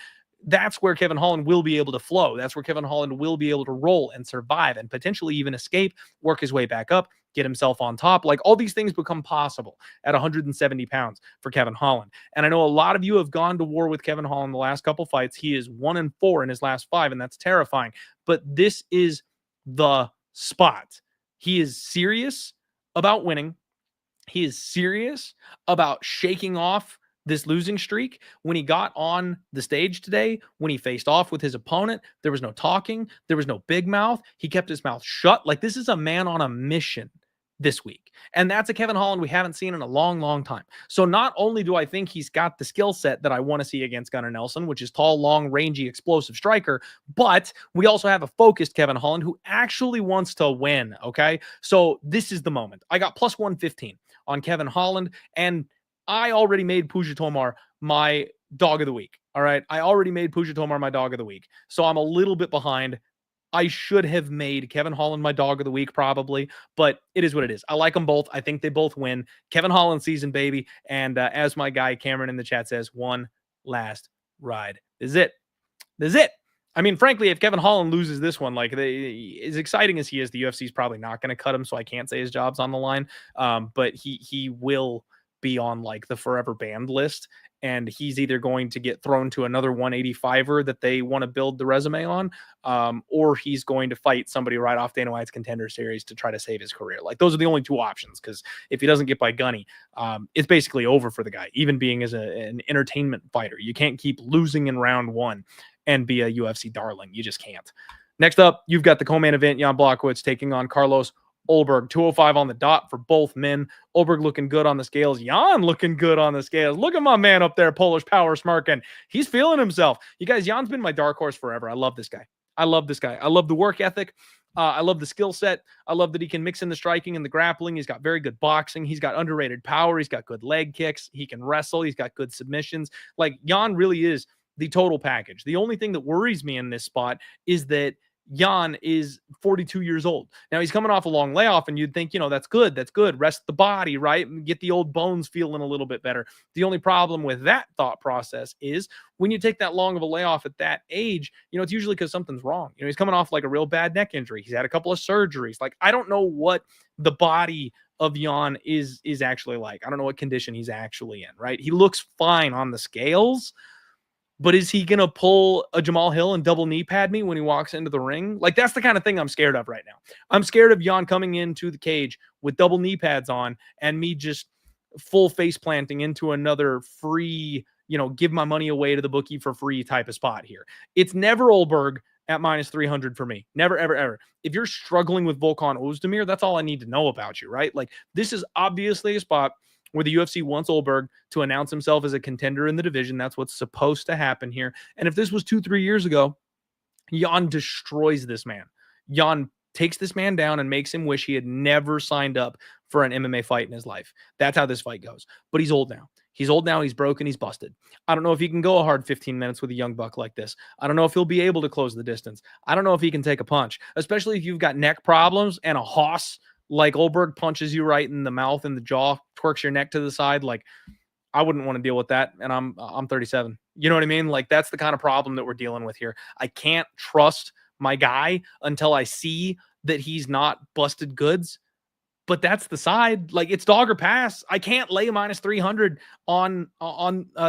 [SPEAKER 2] That's where Kevin Holland will be able to flow. That's where Kevin Holland will be able to roll and survive and potentially even escape, work his way back up, get himself on top. Like, all these things become possible at 170 pounds for Kevin Holland. And I know a lot of you have gone to war with Kevin Holland the last couple fights. He is 1-4 in his last 5, and that's terrifying. But this is the spot. He is serious about winning. He is serious about shaking off this losing streak. When he got on the stage today, when he faced off with his opponent, there was no talking. There was no big mouth. He kept his mouth shut. Like, this is a man on a mission this week. And that's a Kevin Holland we haven't seen in a long, long time. So not only do I think he's got the skill set that I want to see against Gunnar Nelson, which is tall, long, rangy, explosive striker, but we also have a focused Kevin Holland who actually wants to win, okay? So this is the moment. I got plus 115 on Kevin Holland, and I already made Puja Tomar my dog of the week. All right. I already made Puja Tomar my dog of the week. So I'm a little bit behind. I should have made Kevin Holland my dog of the week probably, but it is what it is. I like them both. I think they both win. Kevin Holland season, baby. And as my guy Cameron in the chat says, one last ride. This is it. This is it. I mean, frankly, if Kevin Holland loses this one, like, as exciting as he is, the UFC is probably not going to cut him, so I can't say his job's on the line. But he will be on like the forever banned list, and he's either going to get thrown to another 185er that they want to build the resume on, or he's going to fight somebody right off Dana White's Contender Series to try to save his career. Like, those are the only two options, because if he doesn't get by Gunny, it's basically over for the guy, even being as an entertainment fighter. You can't keep losing in round 1 and be a UFC darling. You just can't. Next up, you've got the co-main event, Jan Blachowicz taking on Carlos Olberg. 205 on the dot for both men. Olberg looking good on the scales. Jan looking good on the scales. Look at my man up there, Polish power smirking. He's feeling himself. You guys, Jan's been my dark horse forever. I love this guy. I love this guy. I love the work ethic. I love the skill set. I love that he can mix in the striking and the grappling. He's got very good boxing. He's got underrated power. He's got good leg kicks. He can wrestle. He's got good submissions. Like, Jan really is the total package. The only thing that worries me in this spot is that Jan is 42 years old. Now, he's coming off a long layoff, and you'd think, that's good. That's good. Rest the body, right? And get the old bones feeling a little bit better. The only problem with that thought process is when you take that long of a layoff at that age, it's usually because something's wrong. He's coming off like a real bad neck injury. He's had a couple of surgeries. Like, I don't know what the body of Jan is actually like. I don't know what condition he's actually in, right? He looks fine on the scales, But is he going to pull a Jamal Hill and double knee pad me when he walks into the ring? Like, that's the kind of thing I'm scared of right now. I'm scared of Jan coming into the cage with double knee pads on and me just full face planting into another free, give my money away to the bookie for free type of spot here. It's never Olberg at minus 300 for me. Never, ever, ever. If you're struggling with Volkan Ozdemir, that's all I need to know about you, right? Like, this is obviously a spot where the UFC wants Olberg to announce himself as a contender in the division. That's what's supposed to happen here. And if this was 2-3 years ago, Jan destroys this man. Jan takes this man down and makes him wish he had never signed up for an MMA fight in his life. That's how this fight goes. But he's old now. He's old now. He's broken. He's busted. I don't know if he can go a hard 15 minutes with a young buck like this. I don't know if he'll be able to close the distance. I don't know if he can take a punch, especially if you've got neck problems and a hoss like Olberg punches you right in the mouth and the jaw, twerks your neck to the side. Like, I wouldn't want to deal with that. And I'm 37. You know what I mean? Like, that's the kind of problem that we're dealing with here. I can't trust my guy until I see that he's not busted goods. But that's the side. Like, it's dog or pass. I can't lay minus 300 on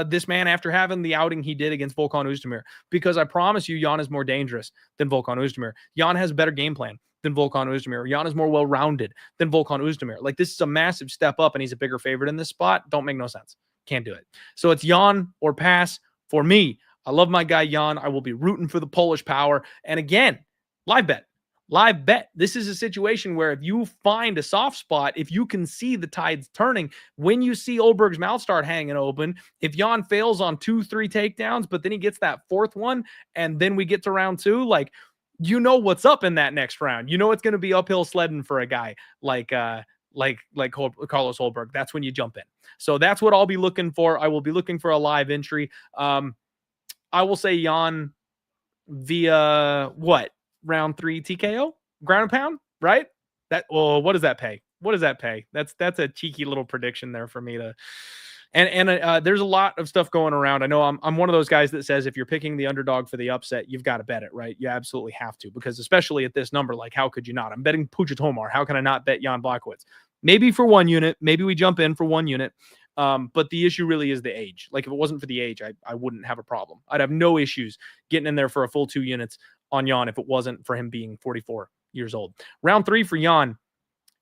[SPEAKER 2] this man after having the outing he did against Volkan Ozdemir, because I promise you, Jan is more dangerous than Volkan Ozdemir. Jan has a better game plan than Volkan Ozdemir. Jan is more well-rounded than Volkan Ozdemir. Like, this is a massive step up, and he's a bigger favorite in this spot. Don't make no sense. Can't do it. So it's Jan or pass for me. I love my guy Jan. I will be rooting for the Polish power. And again, live bet. Live bet. This is a situation where if you find a soft spot, if you can see the tides turning, when you see Olberg's mouth start hanging open, if Jan fails on 2-3 takedowns, but then he gets that fourth one, and then we get to round 2, like, you know what's up in that next round. You know it's going to be uphill sledding for a guy like Carlos Olberg. That's when you jump in. So that's what I'll be looking for. I will be looking for a live entry. I will say Jan via what? Round 3 TKO, ground and pound, right? What does that pay? What does that pay? That's a cheeky little prediction there for me to. And there's a lot of stuff going around. I know I'm one of those guys that says if you're picking the underdog for the upset, you've got to bet it, right? You absolutely have to, because especially at this number, like, how could you not? I'm betting Tomar. How can I not bet Jan Blachowicz? Maybe for 1 unit. Maybe we jump in for 1 unit. But the issue really is the age. Like, if it wasn't for the age, I wouldn't have a problem. I'd have no issues getting in there for a full 2 units on Jan if it wasn't for him being 44 years old. Round 3 for Jan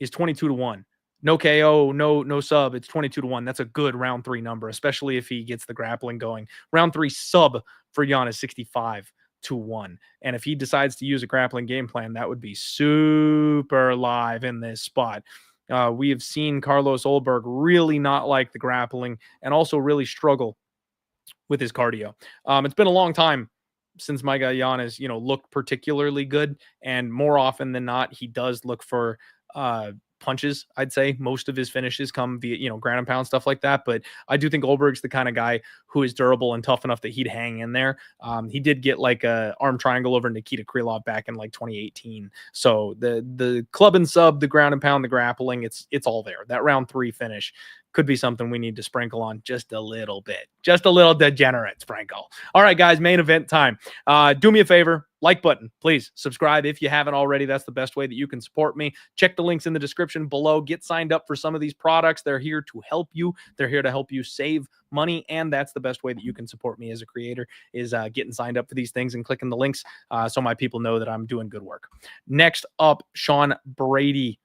[SPEAKER 2] is 22-1. No KO, no sub. It's 22-1. That's a good round 3 number, especially if he gets the grappling going. Round 3 sub for Jan is 65-1. And if he decides to use a grappling game plan, that would be super live in this spot. We have seen Carlos Olberg really not like the grappling and also really struggle with his cardio. It's been a long time since my guy Jan has, looked particularly good, and more often than not, he does look for punches. I'd say most of his finishes come via, ground and pound, stuff like that. But I do think Olberg's the kind of guy who is durable and tough enough that he'd hang in there. He did get like a arm triangle over Nikita Krylov back in like 2018. So the club and sub, the ground and pound, the grappling, it's all there. That round 3 finish could be something we need to sprinkle on just a little bit. Just a little degenerate sprinkle. All right, guys, main event time. Do me a favor. Like button, please. Subscribe if you haven't already. That's the best way that you can support me. Check the links in the description below. Get signed up for some of these products. They're here to help you. They're here to help you save money, and that's the best way that you can support me as a creator, is getting signed up for these things and clicking the links so my people know that I'm doing good work. Next up, Sean Brady,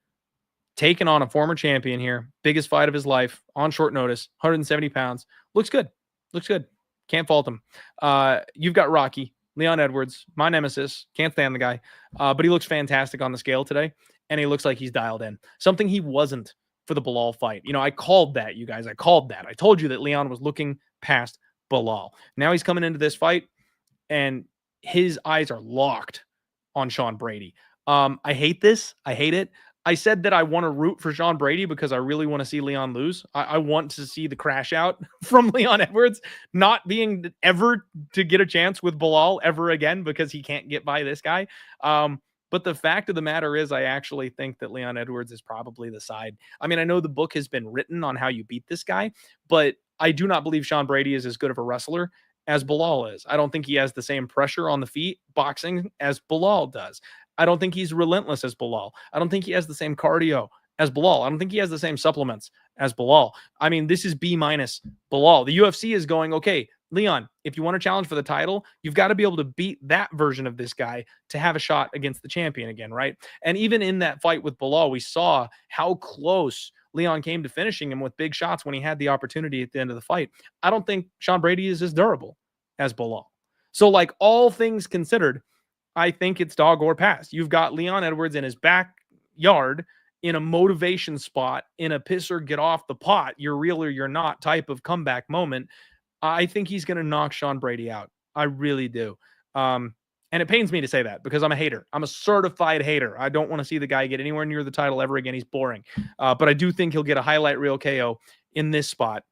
[SPEAKER 2] taking on a former champion here. Biggest fight of his life on short notice, 170 pounds. Looks good. Looks good. Can't fault him. You've got Rocky, Leon Edwards, my nemesis. Can't stand the guy. But he looks fantastic on the scale today, and he looks like he's dialed in. Something he wasn't for the Bilal fight. I called that, you guys. I called that. I told you that Leon was looking past Bilal. Now he's coming into this fight, and his eyes are locked on Sean Brady. I hate this. I hate it. I said that I want to root for Sean Brady because I really want to see Leon lose. I want to see the crash out from Leon Edwards not being ever to get a chance with Bilal ever again because he can't get by this guy. But the fact of the matter is, I actually think that Leon Edwards is probably the side. I mean, I know the book has been written on how you beat this guy, but I do not believe Sean Brady is as good of a wrestler as Bilal is. I don't think he has the same pressure on the feet boxing as Bilal does. I don't think he's relentless as Bilal. I don't think he has the same cardio as Bilal. I don't think he has the same supplements as Bilal. I mean, this is B- Bilal. The UFC is going, okay, Leon, if you want to challenge for the title, you've got to be able to beat that version of this guy to have a shot against the champion again, right? And even in that fight with Bilal, we saw how close Leon came to finishing him with big shots when he had the opportunity at the end of the fight. I don't think Sean Brady is as durable as Bilal. So, like, all things considered, I think it's dog or pass. You've got Leon Edwards in his backyard in a motivation spot, in a piss or get off the pot, you're real or you're not type of comeback moment. I think he's going to knock Sean Brady out. I really do. And it pains me to say that because I'm a hater. I'm a certified hater. I don't want to see the guy get anywhere near the title ever again. He's boring. But I do think he'll get a highlight reel KO in this spot.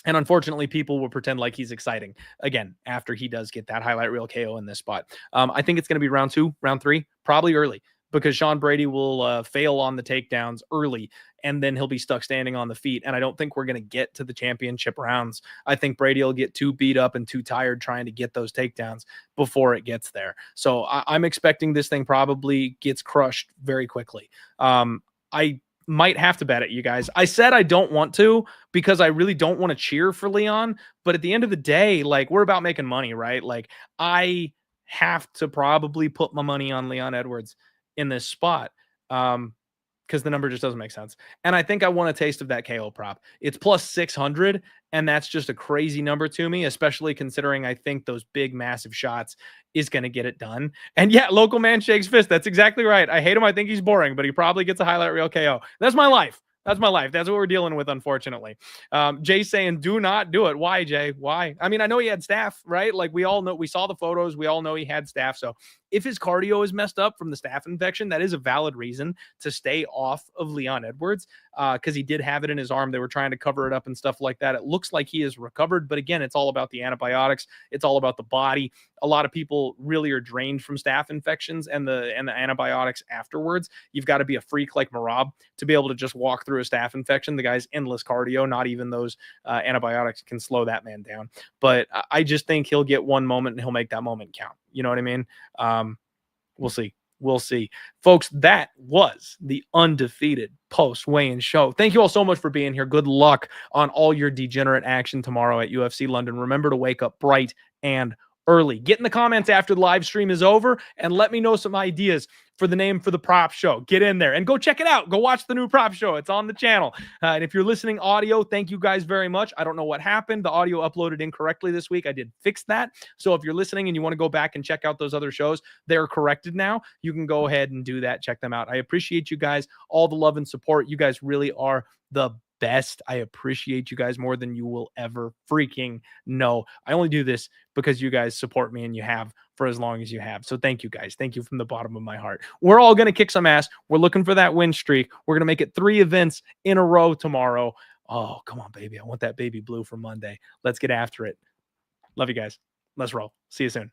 [SPEAKER 2] And unfortunately, people will pretend like he's exciting again after he does get that highlight reel KO in this spot. I think it's going to be round 2, round 3, probably early, because Sean Brady will fail on the takedowns early, and then he'll be stuck standing on the feet. And I don't think we're going to get to the championship rounds. I think Brady will get too beat up and too tired trying to get those takedowns before it gets there. So I'm expecting this thing probably gets crushed very quickly. I might have to bet it, you guys. I said I don't want to because I really don't want to cheer for Leon. But at the end of the day, like, we're about making money, right? Like, I have to probably put my money on Leon Edwards in this spot because the number just doesn't make sense. And I think I want a taste of that KO prop. It's plus 600, and that's just a crazy number to me, especially considering I think those big, massive shots is going to get it done. And yeah, local man shakes fist. That's exactly right. I hate him. I think he's boring, but he probably gets a highlight reel KO. That's my life. That's my life. That's what we're dealing with, unfortunately. Jay saying, do not do it. Why, Jay? Why? I mean, I know he had staph, right? Like, we all know, we saw the photos. We all know he had staph. So if his cardio is messed up from the staph infection, that is a valid reason to stay off of Leon Edwards because he did have it in his arm. They were trying to cover it up and stuff like that. It looks like he is recovered. But again, it's all about the antibiotics. It's all about the body. A lot of people really are drained from staph infections and the antibiotics afterwards. You've got to be a freak like Merab to be able to just walk through a staph infection. The guy's endless cardio. Not even those antibiotics can slow that man down. But I just think he'll get one moment and he'll make that moment count. You know what I mean? We'll see. We'll see. Folks, that was the Undefeated post weigh-in show. Thank you all so much for being here. Good luck on all your degenerate action tomorrow at UFC London. Remember to wake up bright and early. Get in the comments after the live stream is over and let me know some ideas for the name for the prop show. Get in there and go check it out. Go watch the new prop show. It's on the channel. And if you're listening audio, thank you guys very much. I don't know what happened. The audio uploaded incorrectly this week. I did fix that. So if you're listening and you want to go back and check out those other shows, they're corrected now. You can go ahead and do that. Check them out. I appreciate you guys, all the love and support. You guys really are the best. I appreciate you guys more than you will ever freaking know. I only do this because you guys support me and you have for as long as you have. So thank you guys. Thank you from the bottom of my heart. We're all going to kick some ass. We're looking for that win streak. We're going to make it 3 events in a row tomorrow. Oh, come on, baby. I want that baby blue for Monday. Let's get after it. Love you guys. Let's roll. See you soon.